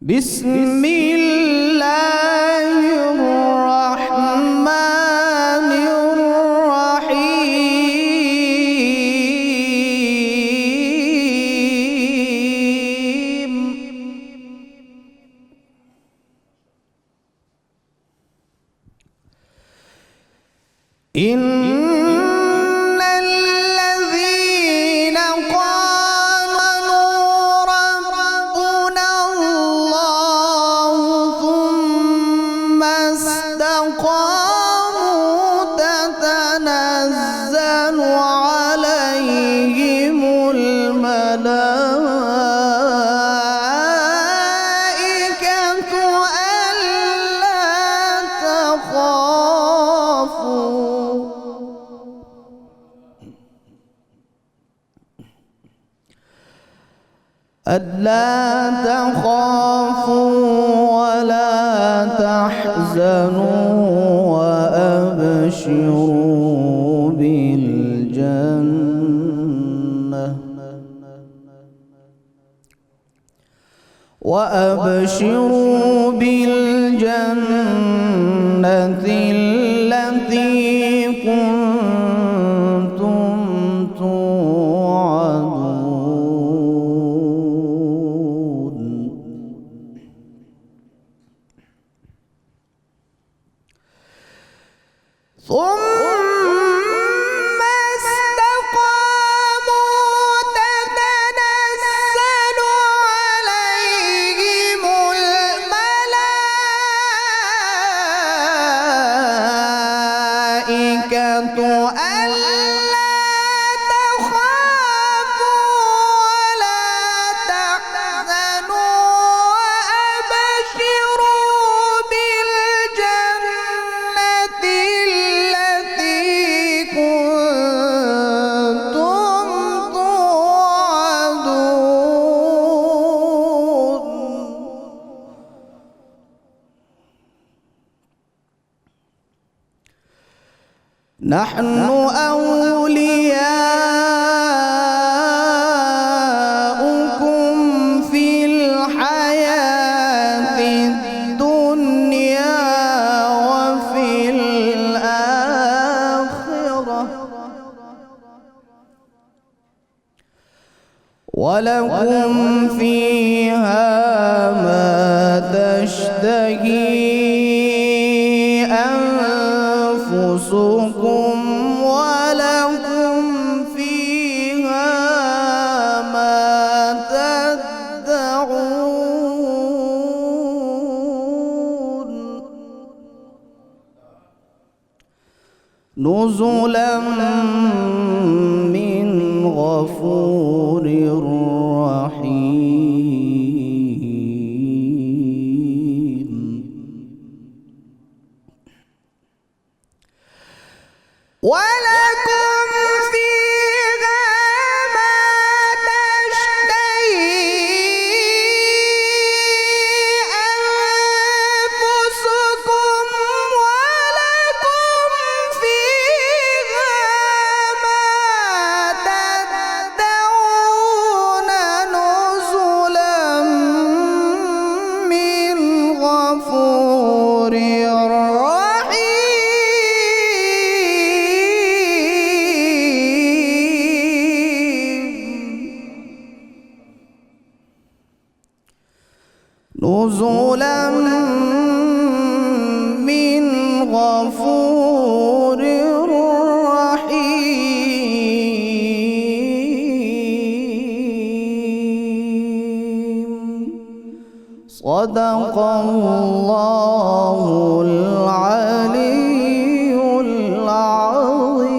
بسم الله الرحمن الرحيم. إن الذين قالوا ربنا الله ثم استقاموا تتنزل عليهم الملائكة ألا تخافوا ولا تحزنوا وأبشروا بالجنة التي كنتم توعدون. ثم استقاموا تتنزل عليهم الملائكة ألا تخافوا ولا تحزنوا وأبشروا بالجنة التي كنتم توعدون. نحن أولياؤكم في الحياة الدنيا وفي الآخرة ولكم فيها ما تشتهي أنفسكم ولكم فيها ما تدعون. نزلا من غفور رحيم. ولكم فيها ما تشتهي أنفسكم ولكم فيها ما تدعون. نزلا من غفور نزلا من غفور رحيم. صدق الله العلي العظيم.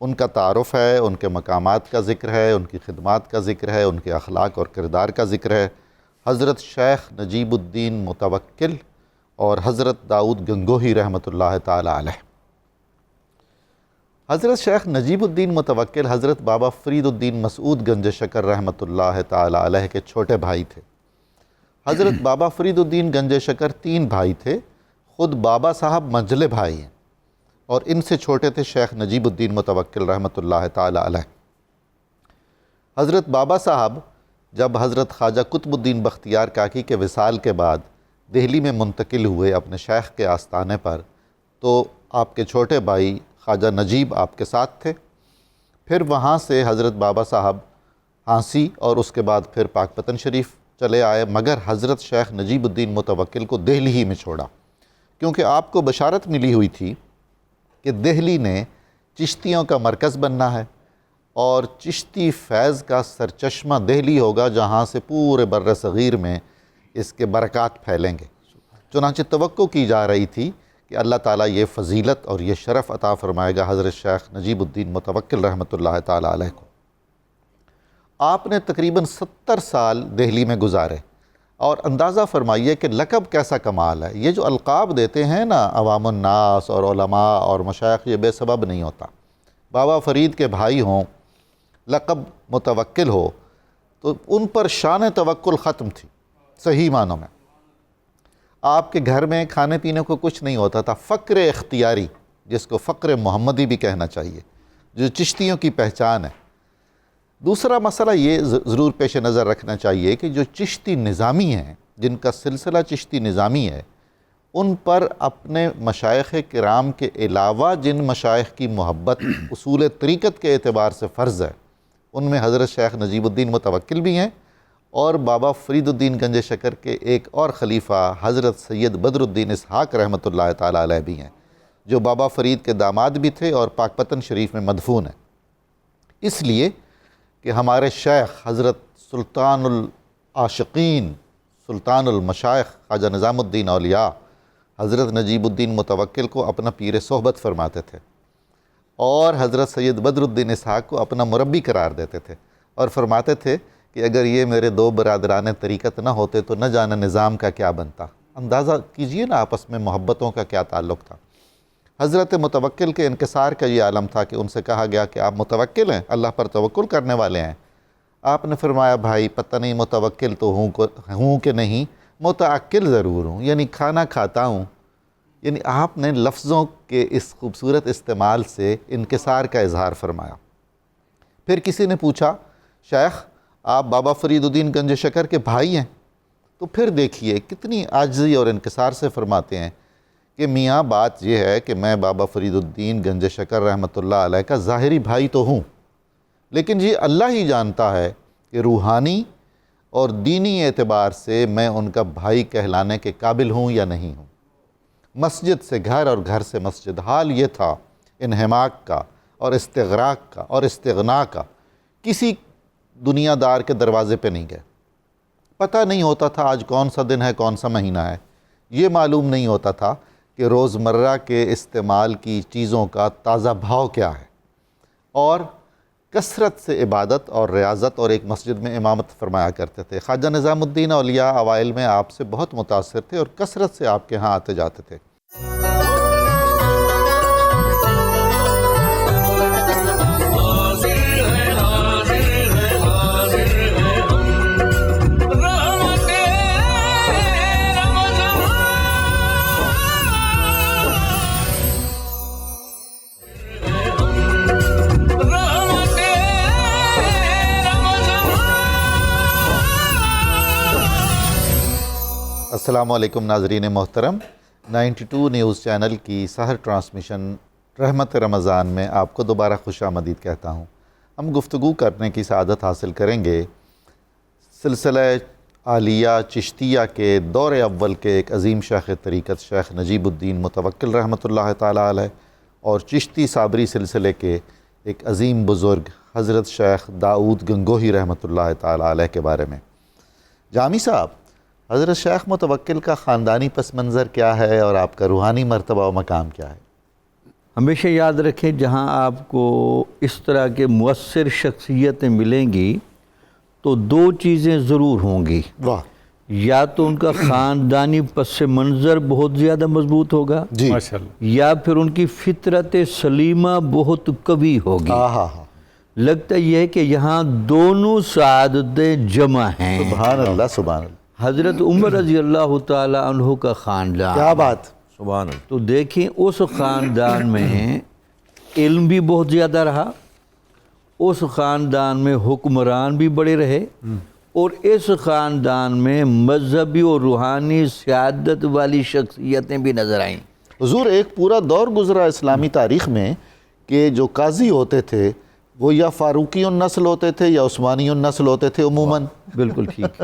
ان کا تعارف ہے، ان کے مقامات کا ذکر ہے، ان کی خدمات کا ذکر ہے، ان کے اخلاق اور کردار کا ذکر ہے۔ حضرت شیخ نجیب الدین متوکل اور حضرت داؤد گنگوہی رحمۃ اللہ تعالی علیہ۔ حضرت شیخ نجیب الدین متوکل حضرت بابا فرید الدین مسعود گنج شکر رحمۃ اللہ تعالی علیہ کے چھوٹے بھائی تھے۔ حضرت بابا فرید الدین گنج شکر 3 بھائی تھے، خود بابا صاحب منجلے بھائی ہیں، اور ان سے چھوٹے تھے شیخ نجیب الدین متوکل رحمۃ اللہ تعالی علیہ۔ حضرت بابا صاحب جب حضرت خواجہ قطب الدین بختیار کاکی کے وصال کے بعد دہلی میں منتقل ہوئے اپنے شیخ کے آستانے پر، تو آپ کے چھوٹے بھائی خواجہ نجیب آپ کے ساتھ تھے۔ پھر وہاں سے حضرت بابا صاحب ہانسی اور اس کے بعد پھر پاک پتن شریف چلے آئے، مگر حضرت شیخ نجیب الدین متوکل کو دہلی ہی میں چھوڑا، کیونکہ آپ کو بشارت ملی ہوئی تھی کہ دہلی نے چشتیوں کا مرکز بننا ہے اور چشتی فیض کا سرچشمہ دہلی ہوگا، جہاں سے پورے بر صغیر میں اس کے برکات پھیلیں گے۔ چنانچہ توقع کی جا رہی تھی کہ اللہ تعالیٰ یہ فضیلت اور یہ شرف عطا فرمائے گا حضرت شیخ نجیب الدین متوکل رحمۃ اللہ تعالی علیہ کو۔ آپ نے تقریباً 70 سال دہلی میں گزارے، اور اندازہ فرمائیے کہ لقب کیسا کمال ہے۔ یہ جو القاب دیتے ہیں نا عوام الناس اور علماء اور مشائخ، یہ بے سبب نہیں ہوتا۔ بابا فرید کے بھائی ہوں، لقب متوکل ہو، تو ان پر شان توکل ختم تھی صحیح معنوں میں۔ آپ کے گھر میں کھانے پینے کو کچھ نہیں ہوتا تھا، فقر اختیاری، جس کو فقر محمدی بھی کہنا چاہیے، جو چشتیوں کی پہچان ہے۔ دوسرا مسئلہ یہ ضرور پیش نظر رکھنا چاہیے کہ جو چشتی نظامی ہیں، جن کا سلسلہ چشتی نظامی ہے، ان پر اپنے مشائخ کرام کے علاوہ جن مشائخ کی محبت اصول طریقت کے اعتبار سے فرض ہے، ان میں حضرت شیخ نجیب الدین متوکل بھی ہیں، اور بابا فرید الدین گنج شکر کے ایک اور خلیفہ حضرت سید بدر الدین اسحاق رحمۃ اللہ تعالی علیہ بھی ہیں، جو بابا فرید کے داماد بھی تھے اور پاک پتن شریف میں مدفون ہیں۔ اس لیے کہ ہمارے شیخ حضرت سلطان العاشقین، سلطان المشائخ خواجہ نظام الدین اولیاء حضرت نجیب الدین متوکل کو اپنا پیر صحبت فرماتے تھے، اور حضرت سید بدر الدین اسحاق کو اپنا مربی قرار دیتے تھے، اور فرماتے تھے کہ اگر یہ میرے 2 برادران طریقت نہ ہوتے تو نہ جانے نظام کا کیا بنتا۔ اندازہ کیجئے نا آپس میں محبتوں کا کیا تعلق تھا۔ حضرت متوکل کے انکسار کا یہ عالم تھا کہ ان سے کہا گیا کہ آپ متوکل ہیں، اللہ پر توکل کرنے والے ہیں۔ آپ نے فرمایا بھائی پتہ نہیں متوکل تو ہوں کہ نہیں، متعقل ضرور ہوں، یعنی کھانا کھاتا ہوں۔ یعنی آپ نے لفظوں کے اس خوبصورت استعمال سے انکسار کا اظہار فرمایا۔ پھر کسی نے پوچھا شیخ آپ بابا فرید الدین گنج شکر کے بھائی ہیں؟ تو پھر دیکھیے کتنی عاجزی اور انکسار سے فرماتے ہیں کہ میاں بات یہ ہے کہ میں بابا فرید الدین گنج شکر رحمۃ اللہ علیہ کا ظاہری بھائی تو ہوں، لیکن یہ اللہ ہی جانتا ہے کہ روحانی اور دینی اعتبار سے میں ان کا بھائی کہلانے کے قابل ہوں یا نہیں ہوں۔ مسجد سے گھر اور گھر سے مسجد، حال یہ تھا انہماک کا اور استغراق کا اور استغنا کا۔ کسی دنیا دار کے دروازے پہ نہیں گئے، پتہ نہیں ہوتا تھا آج کون سا دن ہے، کون سا مہینہ ہے، یہ معلوم نہیں ہوتا تھا کہ روزمرہ کے استعمال کی چیزوں کا تازہ بھاؤ کیا ہے، اور کثرت سے عبادت اور ریاضت اور ایک مسجد میں امامت فرمایا کرتے تھے۔ خواجہ نظام الدین اولیاء اوائل میں آپ سے بہت متاثر تھے اور کثرت سے آپ کے ہاں آتے جاتے تھے۔ السلام علیکم ناظرین محترم، 92 نیوز چینل کی سحر ٹرانسمیشن رحمت رمضان میں آپ کو دوبارہ خوش آمدید کہتا ہوں۔ ہم گفتگو کرنے کی سعادت حاصل کریں گے سلسلہ عالیہ چشتیہ کے دور اول کے ایک عظیم شیخ طریقت شیخ نجیب الدین متوکل رحمۃ اللہ تعالی علیہ، اور چشتی صابری سلسلے کے ایک عظیم بزرگ حضرت شیخ داؤد گنگوہی رحمۃ اللہ تعالی علیہ کے بارے میں۔ جامی صاحب، حضرت شیخ متوکل کا خاندانی پس منظر کیا ہے اور آپ کا روحانی مرتبہ و مقام کیا ہے؟ ہمیشہ یاد رکھیں جہاں آپ کو اس طرح کے مؤثر شخصیتیں ملیں گی تو دو چیزیں ضرور ہوں گی، واہ یا تو ان کا خاندانی پس منظر بہت زیادہ مضبوط ہوگا، جی، ماشاءاللہ، یا پھر ان کی فطرت سلیمہ بہت قوی ہوگی۔ ہاں، لگتا یہ ہے کہ یہاں دونوں سعادتیں جمع ہیں۔ سبحان اللہ، سبحان اللہ، حضرت عمر رضی اللہ تعالی عنہ کا خاندان، کیا بات، سبحان اللہ، تو دیکھیں اس خاندان میں علم بھی بہت زیادہ رہا، اس خاندان میں حکمران بھی بڑے رہے، اور اس خاندان میں مذہبی اور روحانی سیادت والی شخصیتیں بھی نظر آئیں۔ حضور ایک پورا دور گزرا اسلامی تاریخ میں کہ جو قاضی ہوتے تھے وہ یا فاروقی النسل ہوتے تھے یا عثمانی النسل ہوتے تھے عموماً۔ بالکل ٹھیک۔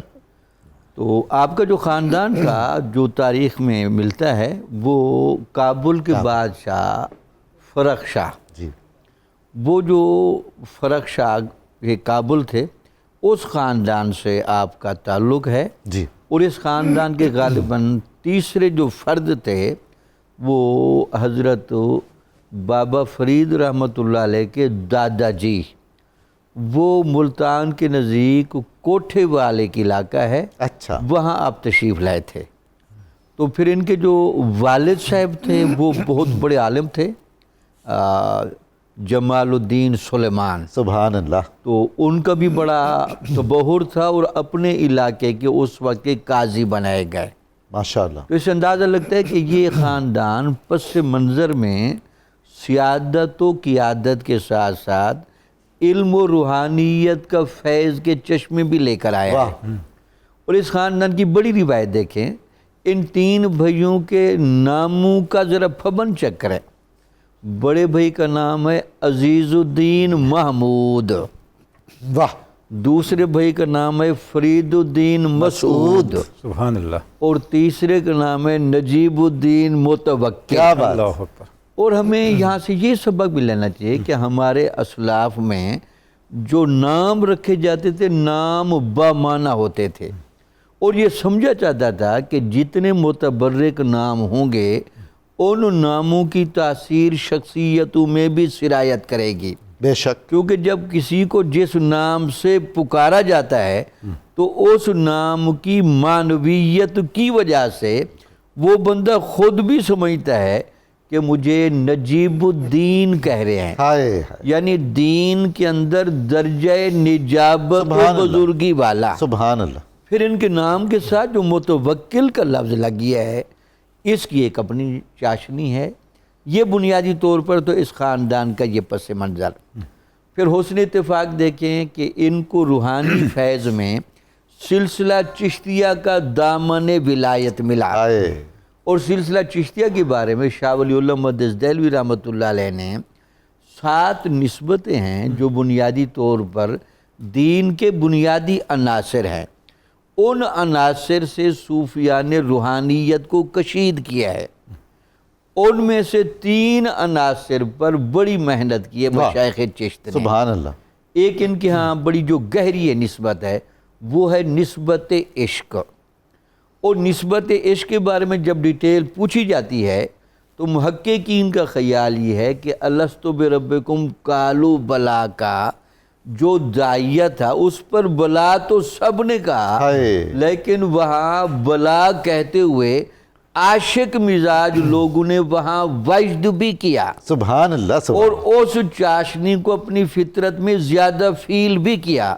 تو آپ کا جو خاندان کا جو تاریخ میں ملتا ہے وہ کابل کے بادشاہ فرخ شاہ، جی، وہ جو فرخ شاہ یہ کابل تھے اس خاندان سے آپ کا تعلق ہے، جی، اور اس خاندان کے غالباً تیسرے جو فرد تھے وہ حضرت بابا فرید رحمۃ اللہ علیہ کے دادا جی، وہ ملتان کے نزدیک کوٹھے والے کی علاقہ ہے، اچھا، وہاں آپ تشریف لائے تھے۔ تو پھر ان کے جو والد صاحب تھے وہ بہت بڑے عالم تھے، جمال الدین سلیمان، سبحان اللہ، تو ان کا بھی بڑا تبہر تھا اور اپنے علاقے کے اس وقت کے قاضی بنائے گئے۔ ماشاءاللہ، تو اس سے اندازہ لگتا ہے کہ یہ خاندان پس منظر میں سیادت و قیادت کے ساتھ ساتھ علم و روحانیت کا فیض کے چشمے بھی لے کر آیا ہے۔ اور اس خاندان کی بڑی روایت دیکھیں، ان تین بھائیوں کے ناموں کا ذرا پھبن چیک کریں۔ بڑے بھائی کا نام ہے عزیز الدین محمود، واہ، دوسرے بھائی کا نام ہے فرید الدین مسعود، سبحان اللہ، اور تیسرے کا نام ہے نجیب الدین متوکل۔ کیا بات، اللہ اکبر، اور ہمیں یہاں سے یہ سبق بھی لینا چاہیے کہ ہمارے اسلاف میں جو نام رکھے جاتے تھے نام بامعنی ہوتے تھے، اور یہ سمجھا جاتا تھا کہ جتنے متبرک نام ہوں گے ان ناموں کی تاثیر شخصیتوں میں بھی سرایت کرے گی، بے شک، کیونکہ جب کسی کو جس نام سے پکارا جاتا ہے تو اس نام کی معنویت کی وجہ سے وہ بندہ خود بھی سمجھتا ہے کہ مجھے نجیب الدین کہہ رہے ہیں، ہائے ہائے، یعنی دین کے اندر درجہ نجابت و سبحان اللہ، بزرگی والا۔ سبحان اللہ، پھر ان کے نام کے ساتھ جو متوکل کا لفظ لگ گیا ہے اس کی ایک اپنی چاشنی ہے۔ یہ بنیادی طور پر تو اس خاندان کا یہ پس منظر۔ پھر حسن اتفاق دیکھیں کہ ان کو روحانی فیض میں سلسلہ چشتیہ کا دامن ولایت ملا، ہائے، اور سلسلہ چشتیہ کے بارے میں شاہ ولی اللہ محدث دہلوی رحمۃ اللہ علیہ نے 7 نسبتیں ہیں جو بنیادی طور پر دین کے بنیادی عناصر ہیں، ان عناصر سے صوفیان روحانیت کو کشید کیا ہے۔ ان میں سے 3 عناصر پر بڑی محنت کی ہے مشائخ چشت نے۔ سبحان اللہ، ایک ان کے ہاں بڑی جو گہری نسبت ہے وہ ہے نسبت عشق، اور نسبت عشق کے بارے میں جب ڈیٹیل پوچھی جاتی ہے تو محققین کا خیال یہ ہے کہ الستو بربکم قالوا بلا کا جو داعیہ تھا اس پر بلا تو سب نے کہا، ہائے، لیکن وہاں بلا کہتے ہوئے عاشق مزاج لوگوں نے وہاں وجد بھی کیا، سبحان اللہ، سبحان اور اس چاشنی کو اپنی فطرت میں زیادہ فیل بھی کیا۔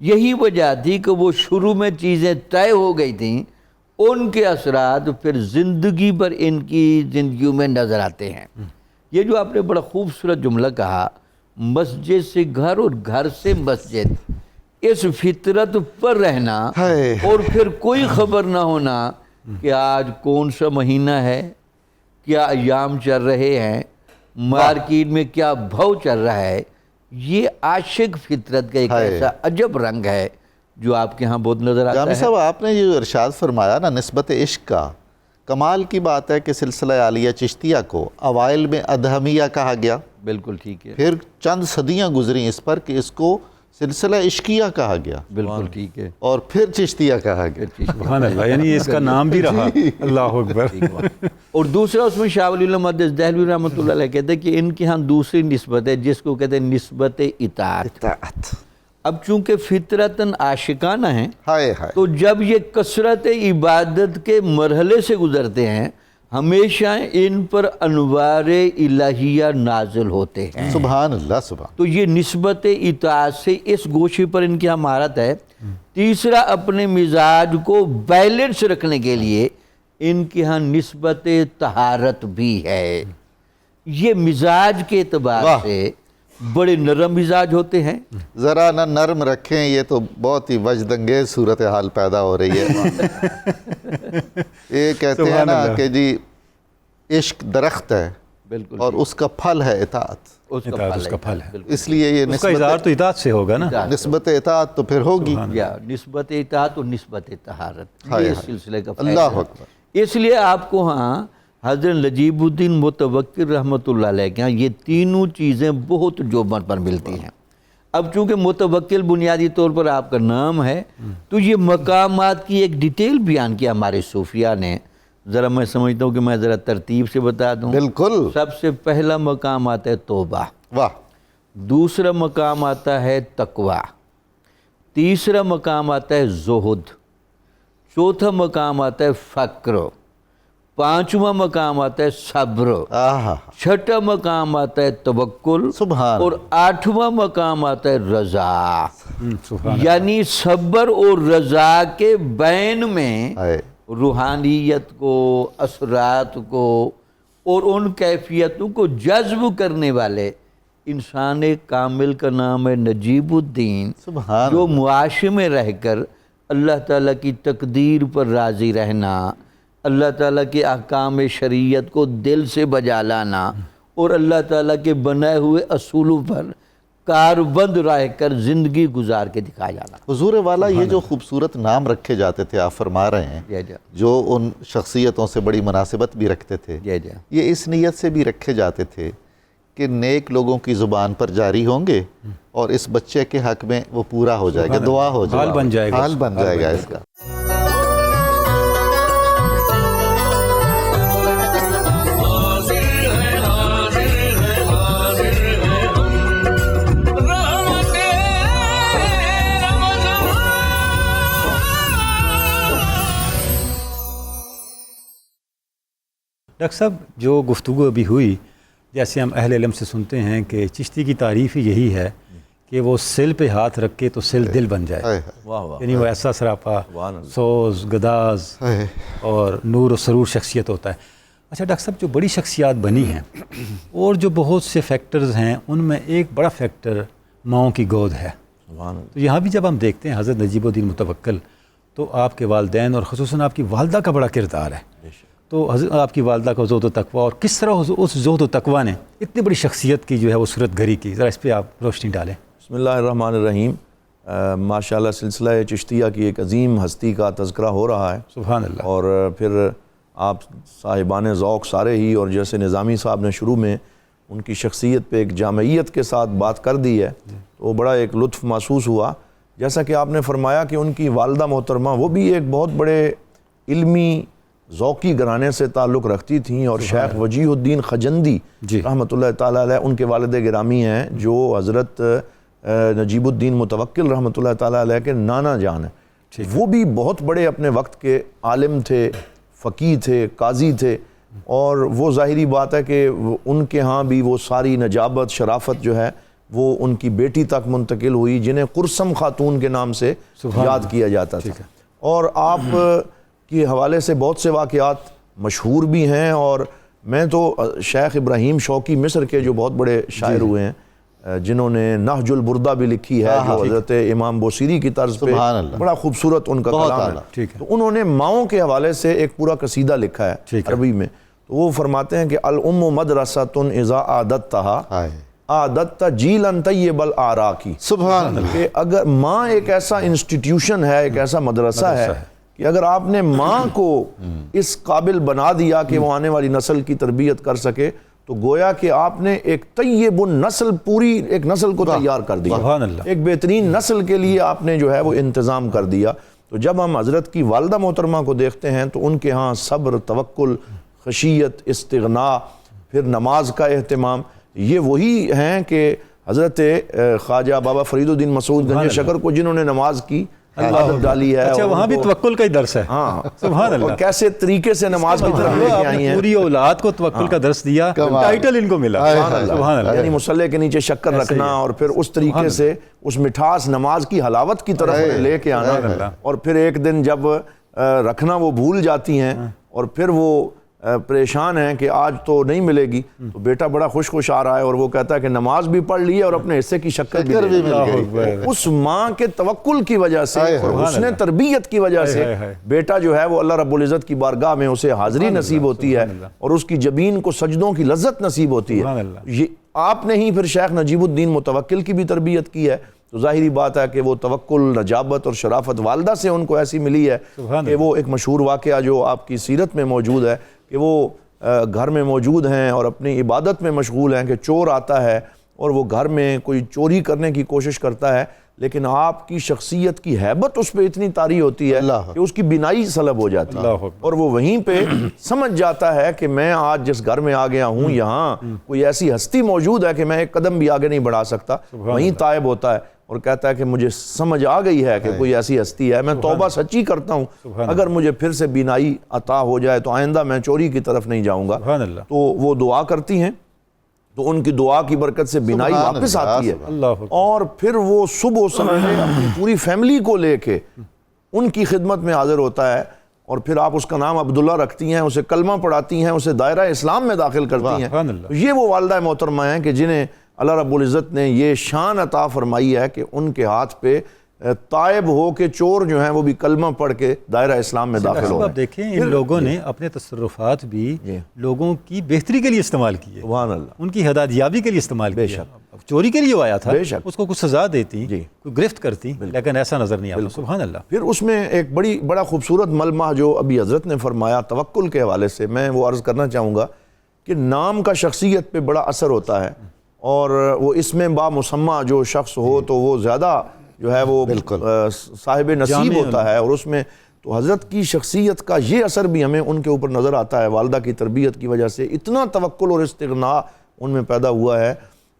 یہی وجہ تھی کہ وہ شروع میں چیزیں طے ہو گئی تھیں، ان کے اثرات پھر زندگی پر ان کی زندگیوں میں نظر آتے ہیں۔ یہ جو آپ نے بڑا خوبصورت جملہ کہا، مسجد سے گھر اور گھر سے مسجد، اس فطرت پر رہنا ہائے، اور پھر کوئی خبر نہ ہونا کہ آج کون سا مہینہ ہے، کیا ایام چل رہے ہیں، مارکیٹ میں کیا بھاؤ چل رہا ہے، یہ عاشق فطرت کا ایک ایسا عجب رنگ ہے جو آپ کے ہاں بہت نظر آتا جامی ہے۔ صاحب آپ نے یہ ارشاد فرمایا نا نسبت عشق کا، کمال کی بات ہے کہ سلسلہ عالیہ چشتیہ کو اوائل میں ادہمیہ کہا گیا، بالکل ٹھیک ہے، پھر چند صدیاں گزری اس پر کہ اس کو سلسلہ عشقیہ کہا گیا بالکل ٹھیک ہے. اور پھر چشتیہ کہا گیا. سبحان اللہ، یعنی اس کا نام بھی رہا. اللہ اکبر. اور دوسرا اس میں شاہ ولی اللہ محدث دہلوی رحمۃ اللہ علیہ کہتے ہیں کہ ان کے ہاں دوسری نسبت ہے جس کو کہتے ہیں نسبت اطاعت. اب چونکہ فطرتاً عاشقانہ ہیں ہائے ہائے. تو جب یہ کثرت عبادت کے مرحلے سے گزرتے ہیں ہمیشہ ان پر انوار الہیہ نازل ہوتے ہیں. سبحان اللہ سبحان. تو یہ نسبت اطاعت سے اس گوشے پر ان کی مہارت ہے. تیسرا اپنے مزاج کو بیلنس رکھنے کے لیے ان کے ہاں نسبت طہارت بھی ہے. یہ مزاج کے اعتبار سے بڑے نرم مزاج ہوتے ہیں. ذرا نہ نرم رکھیں، یہ تو بہت ہی وجد انگیز صورتحال پیدا ہو رہی ہے. یہ کہتے ہیں نا کہ جی عشق درخت ہے بالکل اور اس کا پھل ہے اطاعت. اس کا پھل ہے. اس لیے یہ اس کا اظہار تو اطاعت سے ہوگا نا. نسبت اطاعت تو پھر ہوگی. یا نسبت اطاعت اور نسبت طہارت ہائے یہ ہائے. سلسلے کا اللہ فائدہ ہے. اکبر. اس لیے آپ کو ہاں حضرت نجیب الدین متوکل رحمۃ اللہ علیہ کے ہاں یہ تینوں چیزیں بہت جوبن پر ملتی ہیں. اب چونکہ متوکل بنیادی طور پر آپ کا نام ہے تو یہ مقامات کی ایک ڈیٹیل بیان کیا ہمارے صوفیاء نے. ذرا میں سمجھتا ہوں کہ میں ذرا ترتیب سے بتا دوں. بالکل. سب سے پہلا مقام آتا ہے توبہ. واہ. دوسرا مقام آتا ہے تقوی. تیسرا مقام آتا ہے زہد. چوتھا مقام آتا ہے فقر. پانچواں مقام آتا ہے صبر. آہا. چھٹا مقام آتا ہے توکل. سبحان. اور آٹھواں مقام آتا ہے رضا. سبحان. یعنی صبر اور رضا کے بین میں ہائے. روحانیت کو، اثرات کو اور ان کیفیتوں کو جذب کرنے والے انسان کامل کا نام ہے نجیب الدین. سبحان. جو معاشرے میں رہ کر اللہ تعالیٰ کی تقدیر پر راضی رہنا، اللہ تعالیٰ کے احکام شریعت کو دل سے بجا لانا اور اللہ تعالیٰ کے بنائے ہوئے اصولوں پر کاربند رہ کر زندگی گزار کے دکھا جانا. حضور والا یہ جو خوبصورت نام رکھے جاتے تھے آپ فرما رہے ہیں جو ان شخصیتوں سے بڑی مناسبت بھی رکھتے تھے، یہ اس نیت سے بھی رکھے جاتے تھے کہ نیک لوگوں کی زبان پر جاری ہوں گے اور اس بچے کے حق میں وہ پورا ہو جائے گا، دعا ہو جائے گا، حال بن جائے گا اس کا. ڈاکٹر صاحب جو گفتگو ابھی ہوئی، جیسے ہم اہل علم سے سنتے ہیں کہ چشتی کی تعریف ہی یہی ہے کہ وہ سل پہ ہاتھ رکھ کے تو سل دل بن جائے. یعنی وہ ایسا سراپا سوز گداز اور نور و سرور شخصیت ہوتا ہے. اچھا ڈاکٹر صاحب، جو بڑی شخصیات بنی ہیں اور جو بہت سے فیکٹرز ہیں ان میں ایک بڑا فیکٹر ماؤں کی گود ہے. تو یہاں بھی جب ہم دیکھتے ہیں حضرت نجیب الدین متوکل تو آپ کے والدین اور خصوصاً آپ کی والدہ کا بڑا کردار ہے. تو حضرت آپ کی والدہ کا زہد و تقویٰ اور کس طرح اس زہد و تقویٰ نے اتنی بڑی شخصیت کی جو ہے وہ صورت گھری کی، ذرا اس پہ آپ روشنی ڈالیں. بسم اللہ الرحمن الرحیم. ماشاءاللہ سلسلہ چشتیہ کی ایک عظیم ہستی کا تذکرہ ہو رہا ہے. سبحان اللہ. اور پھر آپ صاحبان ذوق سارے ہی، اور جیسے نظامی صاحب نے شروع میں ان کی شخصیت پہ ایک جامعیت کے ساتھ بات کر دی ہے تو بڑا ایک لطف محسوس ہوا. جیسا کہ آپ نے فرمایا کہ ان کی والدہ محترمہ وہ بھی ایک بہت بڑے علمی ذوقی گھرانے سے تعلق رکھتی تھیں، اور شیخ وجیہ الدین خجندی رحمۃ اللہ تعالیٰ علیہ ان کے والد گرامی ہیں جو حضرت نجیب الدین متوکل رحمۃ اللہ تعالیٰ علیہ کے نانا جان ہیں. وہ بھی بہت بڑے اپنے وقت کے عالم تھے، فقیہ تھے، قاضی تھے، اور وہ ظاہری بات ہے کہ ان کے ہاں بھی وہ ساری نجابت شرافت جو ہے وہ ان کی بیٹی تک منتقل ہوئی جنہیں قرسم خاتون کے نام سے یاد کیا جاتا تھا. اور آپ کے حوالے سے بہت سے واقعات مشہور بھی ہیں، اور میں تو شیخ ابراہیم شوقی مصر کے جو بہت بڑے شاعر ہوئے ہیں جنہوں نے نہج البردہ بھی لکھی ہے جو حضرت امام بوصیری کی طرز پہ بڑا خوبصورت ان کا کلام ہے. تو انہوں نے ماؤں کے حوالے سے ایک پورا قصیدہ لکھا ہے عربی میں. تو وہ فرماتے ہیں کہ الام مدرسۃ اذا عادتھا عادت جیلاً طیب الاراکی. سبحان اللہ. کہ اگر ماں ایک ایسا انسٹیٹیوشن ہے، ایک ایسا مدرسہ ہے کہ اگر آپ نے ماں کو اس قابل بنا دیا کہ وہ آنے والی نسل کی تربیت کر سکے تو گویا کہ آپ نے ایک طیب النسل، پوری ایک نسل کو تیار کر دیا، سبحان اللہ، ایک بہترین نسل کے لیے آپ نے جو ہے وہ انتظام کر دیا۔ تو جب ہم حضرت کی والدہ محترمہ کو دیکھتے ہیں تو ان کے ہاں صبر، توکل، خشیت، استغنا، پھر نماز کا اہتمام، یہ وہی ہیں کہ حضرت خواجہ بابا فرید الدین مسعود گنج شکر کو جنہوں نے نماز کی عادت ڈالی ہے۔ اچھا، وہاں بھی توکل کا ہی درس ہے۔ ہاں، سبحان اللہ، اور کیسے طریقے سے نماز کی طرف لے کے آئی ہیں، پوری اولاد کو توکل کا درس دیا، ٹائٹل ان کو ملا۔ سبحان اللہ، یعنی مصلے کے نیچے شکر رکھنا اور پھر اس طریقے سے اس مٹھاس نماز کی حلاوت کی طرف لے کے آنا، اور پھر ایک دن جب رکھنا وہ بھول جاتی ہیں اور پھر وہ پریشان ہیں کہ آج تو نہیں ملے گی، تو بیٹا بڑا خوش خوش آ رہا ہے اور وہ کہتا ہے کہ نماز بھی پڑھ لی ہے اور اپنے حصے کی شکر بھی مل گئی۔ اس ماں کے توکل کی وجہ سے اور حسن تربیت کی وجہ سے بیٹا جو ہے وہ اللہ رب العزت کی بارگاہ میں اسے حاضری نصیب ہوتی ہے اور اس کی جبین کو سجدوں کی لذت نصیب ہوتی ہے۔ یہ آپ نے ہی پھر شیخ نجیب الدین متوکل کی بھی تربیت کی ہے، تو ظاہری بات ہے کہ وہ توکل، نجابت اور شرافت والدہ سے ان کو ایسی ملی ہے کہ وہ ایک مشہور واقعہ جو آپ کی سیرت میں موجود ہے کہ وہ گھر میں موجود ہیں اور اپنی عبادت میں مشغول ہیں کہ چور آتا ہے اور وہ گھر میں کوئی چوری کرنے کی کوشش کرتا ہے، لیکن آپ کی شخصیت کی ہیبت اس پہ اتنی طاری ہوتی ہے کہ اس کی بینائی سلب ہو جاتی ہے اور وہ وہیں پہ سمجھ جاتا ہے کہ میں آج جس گھر میں آ گیا ہوں یہاں کوئی ایسی ہستی موجود ہے کہ میں ایک قدم بھی آگے نہیں بڑھا سکتا۔ وہیں تائب ہوتا ہے اور کہتا ہے کہ مجھے سمجھ آ گئی ہے کہ کوئی ایسی ہستی ہے، میں توبہ سچی کرتا ہوں، اگر مجھے پھر سے بینائی عطا ہو جائے تو آئندہ میں چوری کی طرف نہیں جاؤں گا۔ تو وہ دعا کرتی ہیں تو ان کی دعا کی برکت سے بینائی واپس آتی ہے، اور پھر وہ صبح سویرے اپنی پوری فیملی کو لے کے ان کی خدمت میں حاضر ہوتا ہے، اور پھر آپ اس کا نام عبداللہ رکھتی ہیں، اسے کلمہ پڑھاتی ہیں، اسے دائرہ اسلام میں داخل کرتی ہیں۔ یہ وہ والدہ محترمہ ہیں کہ جنہیں اللہ رب العزت نے یہ شان عطا فرمائی ہے کہ ان کے ہاتھ پہ تائب ہو کے چور جو ہیں وہ بھی کلمہ پڑھ کے دائرہ اسلام میں داخل ہو۔ آپ دیکھیں ان لوگوں نے اپنے تصرفات بھی لوگوں کی بہتری کے لیے استعمال کیے، سبحان اللہ، ان کی ہدایت کے لیے استعمال کیا۔ چوری کے لیے وہ آیا تھا، اس کو کچھ سزا دیتی، کوئی گرفت کرتی، لیکن ایسا نظر نہیں آتا۔ سبحان اللہ۔ پھر اس میں ایک بڑا خوبصورت ملمح جو ابھی حضرت نے فرمایا توکل کے حوالے سے، میں وہ عرض کرنا چاہوں گا کہ نام کا شخصیت پہ بڑا اثر ہوتا ہے، اور وہ اسم با مسمہ جو شخص ہو تو وہ زیادہ جو ہے وہ صاحب نصیب ہوتا ہے، اور اس میں تو حضرت کی شخصیت کا یہ اثر بھی ہمیں ان کے اوپر نظر آتا ہے، والدہ کی تربیت کی وجہ سے اتنا توکل اور استغنا ان میں پیدا ہوا ہے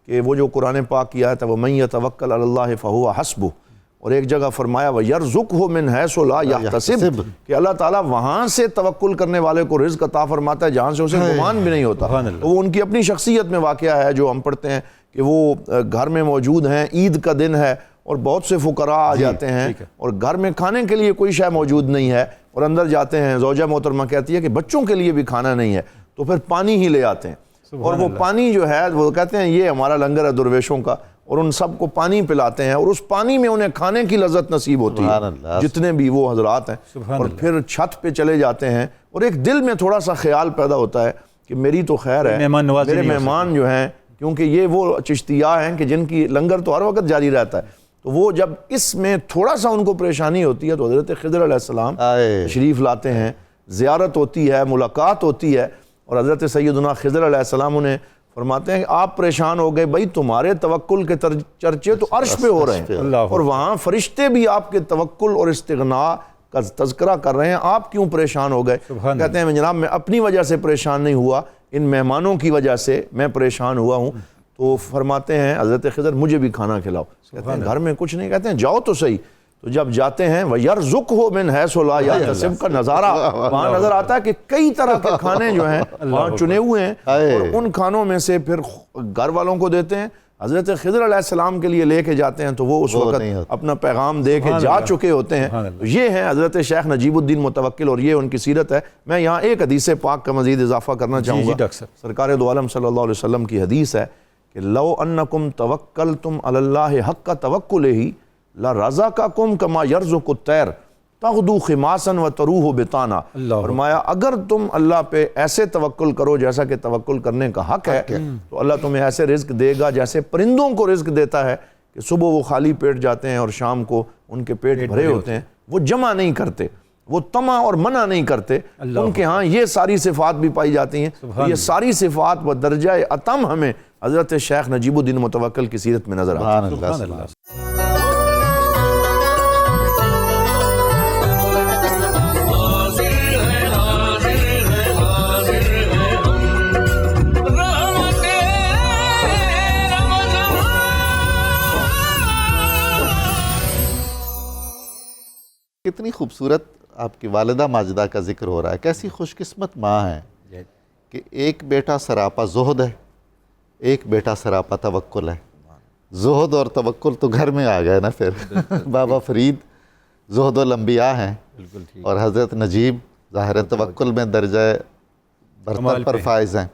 کہ وہ جو قرآن پاک کی آیت ہے وَمَن يَتَوَكَّلْ عَلَى اللَّهِ فَهُوَ حَسْبُهُ، اور ایک جگہ فرمایا وَيَرْزُقْهُ مِنْ حَيْثُ لَا يَحْتَسِبُ، کہ اللہ تعالیٰ وہاں سے توکل کرنے والے کو رزق عطا فرماتا ہے جہاں سے اسے گمان بھی نہیں ہوتا۔ تو وہ ان کی اپنی شخصیت میں واقعہ ہے جو ہم پڑھتے ہیں کہ وہ گھر میں موجود ہیں، عید کا دن ہے اور بہت سے فقراء آ جاتے ہیں اور گھر میں کھانے کے لیے کوئی شے موجود نہیں ہے، اور اندر جاتے ہیں، زوجہ محترمہ کہتی ہے کہ بچوں کے لیے بھی کھانا نہیں ہے، تو پھر پانی ہی لے آتے ہیں، اور وہ پانی جو ہے وہ کہتے ہیں یہ ہمارا لنگر ہے درویشوں کا، اور ان سب کو پانی پلاتے ہیں اور اس پانی میں انہیں کھانے کی لذت نصیب ہوتی ہے جتنے بھی وہ حضرات ہیں، اور پھر چھت پہ چلے جاتے ہیں اور ایک دل میں تھوڑا سا خیال پیدا ہوتا ہے کہ میری تو خیر ہے، میرے مہمان جو ہیں، کیونکہ یہ وہ چشتیاء ہیں کہ جن کی لنگر تو ہر وقت جاری رہتا ہے، تو وہ جب اس میں تھوڑا سا ان کو پریشانی ہوتی ہے تو حضرت خضر علیہ السلام تشریف لاتے ہیں، زیارت ہوتی ہے، ملاقات ہوتی ہے، اور حضرت سیدنا خضر علیہ السلام انہیں فرماتے ہیں کہ آپ پریشان ہو گئے، بھائی تمہارے توکل کے چرچے تو عرش پہ ہو رہے ہیں اور وہاں فرشتے بھی آپ کے توکل اور استغنا کا تذکرہ کر رہے ہیں، آپ کیوں پریشان ہو گئے؟ کہتے ہیں جناب میں اپنی وجہ سے پریشان نہیں ہوا، ان مہمانوں کی وجہ سے میں پریشان ہوا ہوں۔ تو فرماتے ہیں حضرت خضر مجھے بھی کھانا کھلاؤ، کہتے ہیں گھر میں کچھ نہیں، کہتے ہیں جاؤ تو صحیح۔ تو جب جاتے ہیں وَيَرْزُقْهُ مِنْ حَيْثُ لَا يَحْتَسِبُ کا نظارہ وہاں نظر آتا ہے کہ کئی طرح کے کھانے جو ہیں وہاں چنے ہوئے ہیں، اور ان کھانوں میں سے پھر گھر والوں کو دیتے ہیں، حضرت خضر علیہ السلام کے لیے لے کے جاتے ہیں تو وہ اس وقت اپنا پیغام دے کے جا چکے ہوتے ہیں۔ یہ ہیں حضرت شیخ نجیب الدین متوکل اور یہ ان کی سیرت ہے۔ میں یہاں ایک حدیث پاک کا مزید اضافہ کرنا چاہوں گا، سرکار دو عالم صلی اللہ علیہ وسلم کی حدیث ہے کہ لو انکم توکلتم علی اللہ حق توکلہ لرزقکم کما یرزق الطیر تغدو خماسا وتروح بطانا۔ فرمایا اگر تم اللہ پہ ایسے توکل کرو جیسا کہ توکل کرنے کا حق ہے تو اللہ تمہیں ایسے رزق دے گا جیسے پرندوں کو رزق دیتا ہے کہ صبح وہ خالی پیٹ جاتے ہیں اور شام کو ان کے پیٹ بھرے ہوتے ہیں، وہ جمع نہیں کرتے، وہ طمع اور منع نہیں کرتے، ان کے ہاں یہ ساری صفات بھی پائی جاتی ہیں. یہ ساری صفات و درجہ اتم ہمیں حضرت شیخ نجیب الدین متوکل کی سیرت میں نظر آتی ہیں. سبحان اللہ. کتنی خوبصورت آپ کی والدہ ماجدہ کا ذکر ہو رہا ہے. کیسی خوش قسمت ماں ہیں کہ ایک بیٹا سراپا زہد ہے، ایک بیٹا سراپا توکل ہے. زہد اور توکل تو گھر میں آ گئے نا پھر. بابا فرید زہد الانبیاء ہیں اور حضرت نجیب ظاہر توکل میں درجہ برتر پر فائز ہیں.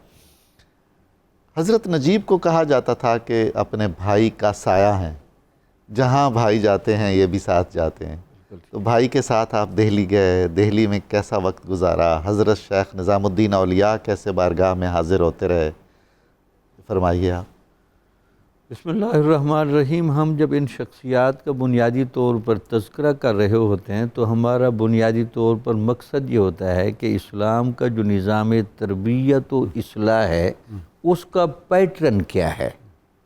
حضرت نجیب کو کہا جاتا تھا کہ اپنے بھائی کا سایہ ہیں، جہاں بھائی جاتے ہیں یہ بھی ساتھ جاتے ہیں. تو بھائی کے ساتھ آپ دہلی گئے، دہلی میں کیسا وقت گزارا؟ حضرت شیخ نظام الدین اولیاء کیسے بارگاہ میں حاضر ہوتے رہے؟ فرمائیے آپ. بسم اللہ الرحمن الرحیم. ہم جب ان شخصیات کا بنیادی طور پر تذکرہ کر رہے ہوتے ہیں تو ہمارا بنیادی طور پر مقصد یہ ہوتا ہے کہ اسلام کا جو نظام تربیت و اصلاح ہے اس کا پیٹرن کیا ہے.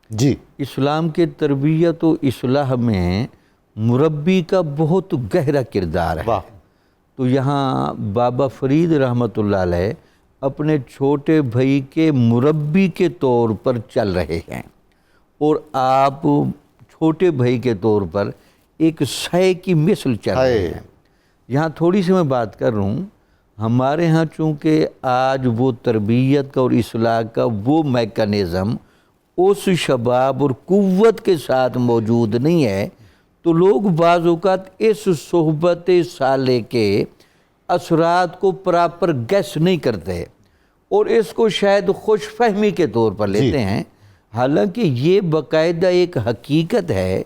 جی. اسلام کے تربیت و اصلاح میں مربی کا بہت گہرا کردار ہے. تو یہاں بابا فرید رحمۃ اللہ علیہ اپنے چھوٹے بھائی کے مربی کے طور پر چل رہے ہیں اور آپ چھوٹے بھائی کے طور پر ایک سائے کی مثل چل رہے ہیں. یہاں تھوڑی سی میں بات کر رہا ہوں. ہمارے ہاں چونکہ آج وہ تربیت کا اور اصلاح کا وہ میکانزم اس شباب اور قوت کے ساتھ موجود نہیں ہے، تو لوگ بعض اوقات اس صحبت صالح کے اثرات کو پراپر گیس نہیں کرتے اور اس کو شاید خوش فہمی کے طور پر لیتے ہیں، حالانکہ یہ باقاعدہ ایک حقیقت ہے.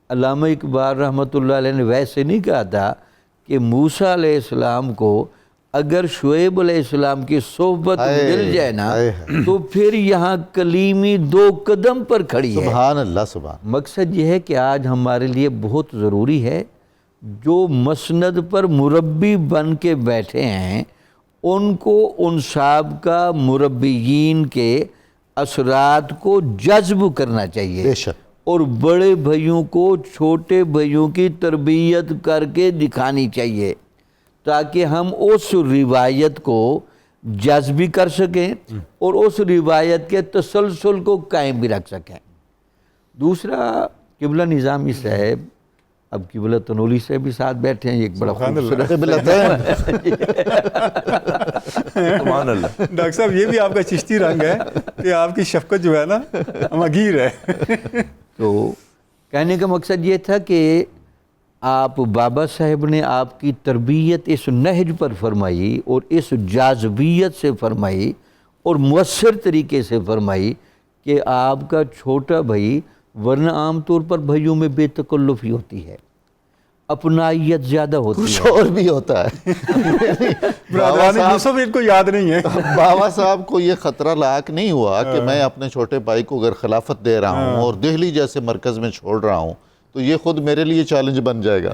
علامہ اقبال رحمۃ اللہ علیہ نے ویسے نہیں کہا تھا کہ موسیٰ علیہ السلام کو اگر شعیب علیہ السلام کی صحبت مل جائے نا تو پھر یہاں کلیمی 2 قدم پر کھڑی ہے. سبحان اللہ. سبحان. مقصد یہ ہے کہ آج ہمارے لیے بہت ضروری ہے جو مسند پر مربی بن کے بیٹھے ہیں ان کو ان سابقہ مربیین کے اثرات کو جذب کرنا چاہیے. بے شک. اور بڑے بھائیوں کو چھوٹے بھائیوں کی تربیت کر کے دکھانی چاہیے تاکہ ہم اس روایت کو جذب بھی کر سکیں اور اس روایت کے تسلسل کو قائم بھی رکھ سکیں. دوسرا قبلہ نظامی صاحب، اب قبلہ تنولی صاحب بھی ساتھ بیٹھے ہیں، ایک بڑا خوبصورت سبحان اللہ. ڈاکٹر صاحب یہ بھی آپ کا چشتی رنگ ہے کہ آپ کی شفقت جو ہے نا مغیر ہے. تو کہنے کا مقصد یہ تھا کہ آپ بابا صاحب نے آپ کی تربیت اس نہج پر فرمائی اور اس جاذبیت سے فرمائی اور مؤثر طریقے سے فرمائی کہ آپ کا چھوٹا بھائی، ورنہ عام طور پر بھائیوں میں بے تکلفی ہوتی ہے، اپنائیت زیادہ ہوتی ہے، کچھ اور بھی ہوتا ہے. برادران یوسف ان کو یاد نہیں ہے. بابا صاحب کو یہ خطرہ لاحق نہیں ہوا کہ میں اپنے چھوٹے بھائی کو اگر خلافت دے رہا ہوں اور دہلی جیسے مرکز میں چھوڑ رہا ہوں تو یہ خود میرے لیے چیلنج بن جائے گا.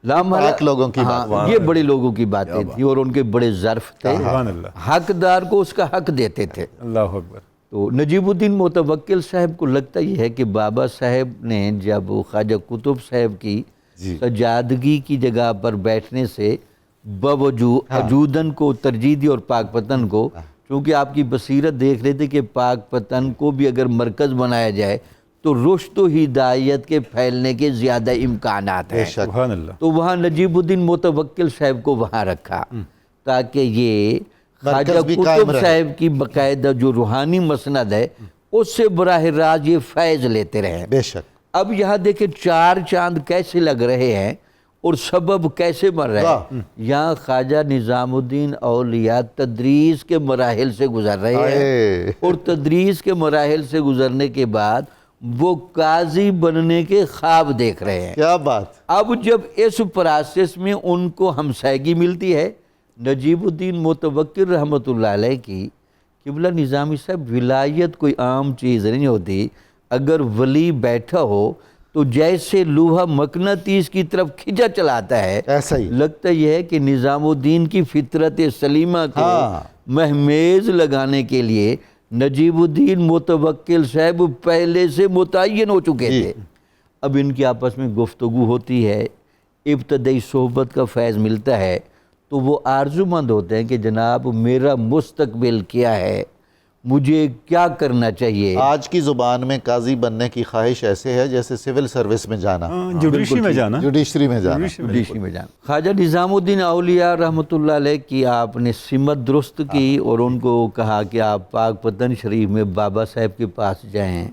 پاک لوگوں کی بات. یہ بڑے لوگوں کی باتیں تھیں اور ان کے بڑے ظرف تھے، حقدار کو اس کا حق دیتے تھے. اللہ اکبر. تو نجیب الدین متوکل صاحب کو لگتا یہ ہے کہ بابا صاحب نے جب خواجہ قطب صاحب کی سجادگی کی جگہ پر بیٹھنے سے وجودن کو ترجیح دی اور پاک پتن کو، چونکہ آپ کی بصیرت دیکھ رہے تھے کہ پاک پتن کو بھی اگر مرکز بنایا جائے تو رشد و ہدایت کے پھیلنے کے زیادہ امکانات ہیں. سبحان اللہ. تو وہاں نجیب الدین متوکل صاحب کو وہاں رکھا تاکہ یہ خواجہ قطب صاحب کی باقاعدہ جو روحانی مسند ہے اس سے براہ راست یہ فیض لیتے رہے. بے شک. اب یہاں دیکھیں 4 چاند کیسے لگ رہے ہیں اور سبب کیسے بن رہے ہیں. یہاں خواجہ نظام الدین اولیاء تدریس کے مراحل سے گزر رہے ہیں اور تدریس کے مراحل سے گزرنے کے بعد وہ قاضی بننے کے خواب دیکھ رہے ہیں. کیا بات. اب جب اس پروسیس میں ان کو ہمسائیگی ملتی ہے، نجیب الدین متوکل رحمۃ اللہ علیہ کی قبلہ نظامی صاحب ولایت کوئی عام چیز نہیں ہوتی. اگر ولی بیٹھا ہو تو تو جیسے لوہا مقناطیس کی طرف کھینچا چلاتا ہے، ایسا ہی لگتا یہ ہے کہ نظام الدین کی فطرت سلیمہ کو مہمیز لگانے کے لیے نجیب الدین متوکل صاحب پہلے سے متعین ہو چکے تھے۔ اب ان کی آپس میں گفتگو ہوتی ہے، ابتدائی صحبت کا فیض ملتا ہے، تو وہ آرزومند ہوتے ہیں کہ جناب میرا مستقبل کیا ہے، مجھے کیا کرنا چاہیے۔ آج کی زبان میں قاضی بننے کی خواہش ایسے ہے جیسے سول سروس میں جانا، جوڈیشری میں جانا، جوڈیشری میں جانا۔ جوڈیشری میں جانا۔ خواجہ نظام الدین اولیاء رحمۃ اللہ علیہ کی آپ نے سمت درست کی اور ان کو کہا کہ آپ پاک پتن شریف میں بابا صاحب کے پاس جائیں،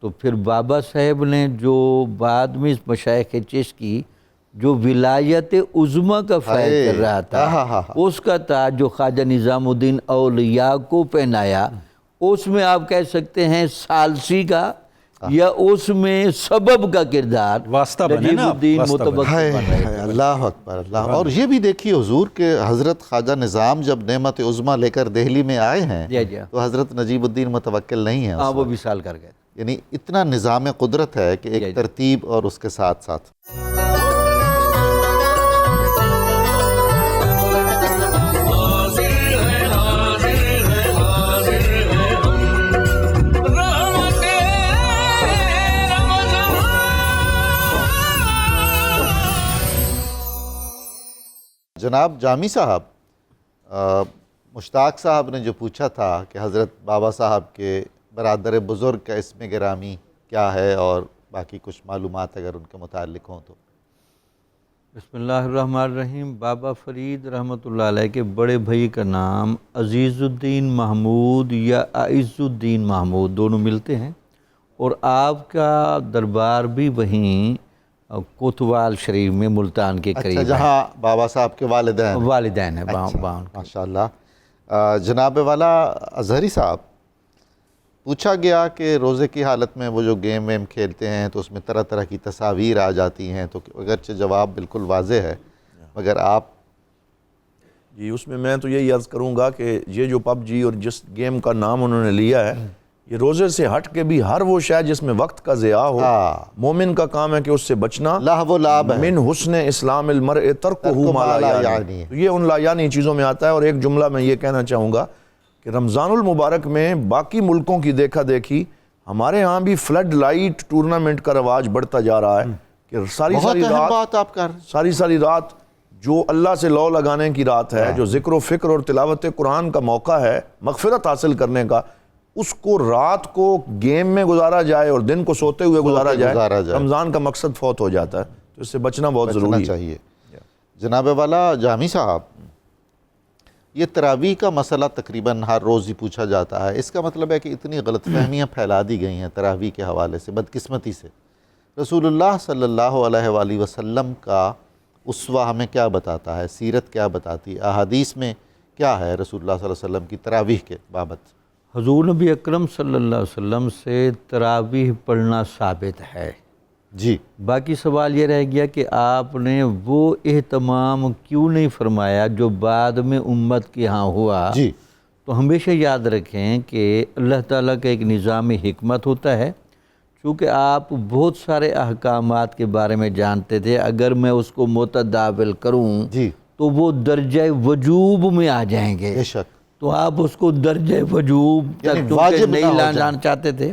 تو پھر بابا صاحب نے جو بعد میں اس مشائخ چشت کی جو ولایت عظمیٰ کا فیض کر رہا تھا، اس کا تاج جو خواجہ نظام الدین اولیاء کو پہنایا، اس میں آپ کہہ سکتے ہیں ثالثی کا یا اس میں سبب کا کردار واسطہ بنے نجیب نا، الدین واسطہ متوکل بن رہے تھے۔ اللہ اکبر اللہ۔ اور یہ بھی دیکھیے حضور کہ حضرت خواجہ نظام جب نعمت عظمیٰ لے کر دہلی میں آئے ہیں تو حضرت نجیب الدین متوکل نہیں ہیں، ہاں وہ بھی سال کر گئے۔ یعنی اتنا نظام قدرت ہے کہ ایک ترتیب اور اس کے ساتھ ساتھ جناب جامی صاحب، مشتاق صاحب نے جو پوچھا تھا کہ حضرت بابا صاحب کے برادر بزرگ کا اسم گرامی کیا ہے اور باقی کچھ معلومات اگر ان کے متعلق ہوں تو۔ بسم اللہ الرحمن الرحیم۔ بابا فرید رحمۃ اللہ علیہ کے بڑے بھائی کا نام عزیز الدین محمود یا اعز الدین محمود دونوں ملتے ہیں، اور آپ کا دربار بھی وہیں کوتوال شریف میں ملتان کے قریب ہے، جہاں بابا صاحب کے والدین ہیں۔ ماشاءاللہ۔ جناب والا اظہری صاحب، پوچھا گیا کہ روزے کی حالت میں وہ جو گیم ویم کھیلتے ہیں تو اس میں طرح طرح کی تصاویر آ جاتی ہیں، تو اگرچہ جواب بالکل واضح ہے مگر آپ جی اس میں تو یہی عرض کروں گا کہ یہ جو پب جی اور جس گیم کا نام انہوں نے لیا ہے، یہ روزے سے ہٹ کے بھی ہر وہ شے جس میں وقت کا ضیاع ہو، مومن کا کام ہے کہ اس سے بچنا۔ لہو و لعب ہے، من حسن اسلام المرء ترکہ ما لا یعنی، تو یہ ان لا یعنی چیزوں میں آتا ہے۔ اور ایک جملہ میں یہ کہنا چاہوں گا کہ رمضان المبارک میں باقی ملکوں کی دیکھا دیکھی ہمارے ہاں بھی فلڈ لائٹ ٹورنامنٹ کا رواج بڑھتا جا رہا ہے کہ ساری رات جو اللہ سے لو لگانے کی رات ہے، جو ذکر و فکر اور تلاوت قرآن کا موقع ہے مغفرت حاصل کرنے کا، اس کو رات کو گیم میں گزارا جائے اور دن کو سوتے ہوئے گزارا جائے، رمضان کا مقصد فوت ہو جاتا ہے، تو اس سے بچنا بہت ضروری چاہیے۔ جناب والا جامی صاحب، یہ تراویح کا مسئلہ تقریباً ہر روز ہی پوچھا جاتا ہے، اس کا مطلب ہے کہ اتنی غلط فہمیاں پھیلا دی گئی ہیں تراویح کے حوالے سے بدقسمتی سے۔ رسول اللہ صلی اللہ علیہ وآلہ وسلم کا اسوہ ہمیں کیا بتاتا ہے، سیرت کیا بتاتی ہے، احادیث میں کیا ہے رسول اللہ صلی اللہ علیہ وسلم کی تراویح کے بابت؟ حضور نبی اکرم صلی اللہ علیہ وسلم سے تراویح پڑھنا ثابت ہے جی۔ باقی سوال یہ رہ گیا کہ آپ نے وہ اہتمام کیوں نہیں فرمایا جو بعد میں امت کے ہاں ہوا۔ جی، تو ہمیشہ یاد رکھیں کہ اللہ تعالیٰ کا ایک نظام حکمت ہوتا ہے، چونکہ آپ بہت سارے احکامات کے بارے میں جانتے تھے، اگر میں اس کو متداول کروں جی، تو وہ درجہ وجوب میں آ جائیں گے، بے شک، تو آپ اس کو درجہ وجوب تک واجب نہیں نہ ہو لانا چاہتے تھے۔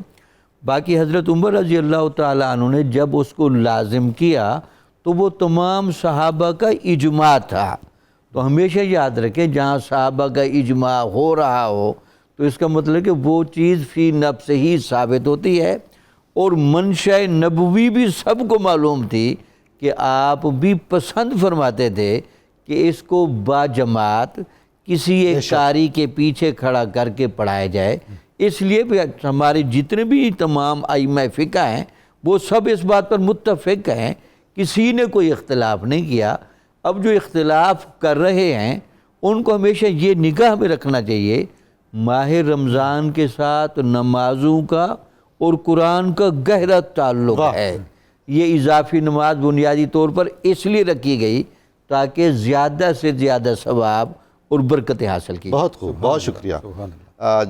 باقی حضرت عمر رضی اللہ تعالیٰ عنہ نے جب اس کو لازم کیا تو وہ تمام صحابہ کا اجماع تھا۔ تو ہمیشہ یاد رکھیں جہاں صحابہ کا اجماع ہو رہا ہو تو اس کا مطلب کہ وہ چیز فی نفس ہی ثابت ہوتی ہے، اور منشأ نبوی بھی سب کو معلوم تھی کہ آپ بھی پسند فرماتے تھے کہ اس کو باجماعت کسی ایک قاری کے پیچھے کھڑا کر کے پڑھایا جائے۔ اس لیے بھی ہمارے جتنے بھی تمام ائمہ فقہ ہیں وہ سب اس بات پر متفق ہیں، کسی نے کوئی اختلاف نہیں کیا۔ اب جو اختلاف کر رہے ہیں ان کو ہمیشہ یہ نگاہ میں رکھنا چاہیے، ماہ رمضان کے ساتھ نمازوں کا اور قرآن کا گہرا تعلق ہے۔ یہ اضافی نماز بنیادی طور پر اس لیے رکھی گئی تاکہ زیادہ سے زیادہ ثواب اور برکتیں حاصل کی۔ بہت خوب، بہت شکریہ۔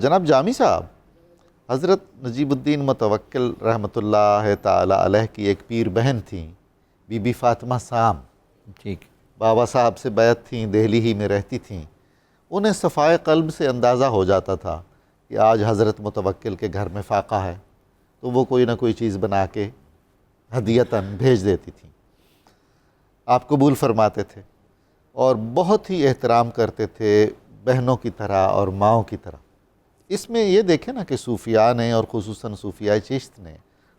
جناب جامی صاحب، حضرت نجیب الدین متوکل رحمۃ اللہ تعالی علیہ کی ایک پیر بہن تھیں، بی بی فاطمہ سام، ٹھیک، بابا صاحب سے بیعت تھیں، دہلی ہی میں رہتی تھیں۔ انہیں صفائے قلب سے اندازہ ہو جاتا تھا کہ آج حضرت متوکل کے گھر میں فاقہ ہے، تو وہ کوئی نہ کوئی چیز بنا کے ہدیتاً بھیج دیتی تھیں۔ آپ قبول فرماتے تھے اور بہت ہی احترام کرتے تھے، بہنوں کی طرح اور ماؤں کی طرح۔ اس میں یہ دیکھیں نا کہ صوفیاء نے اور خصوصاً صوفیاء چشت نے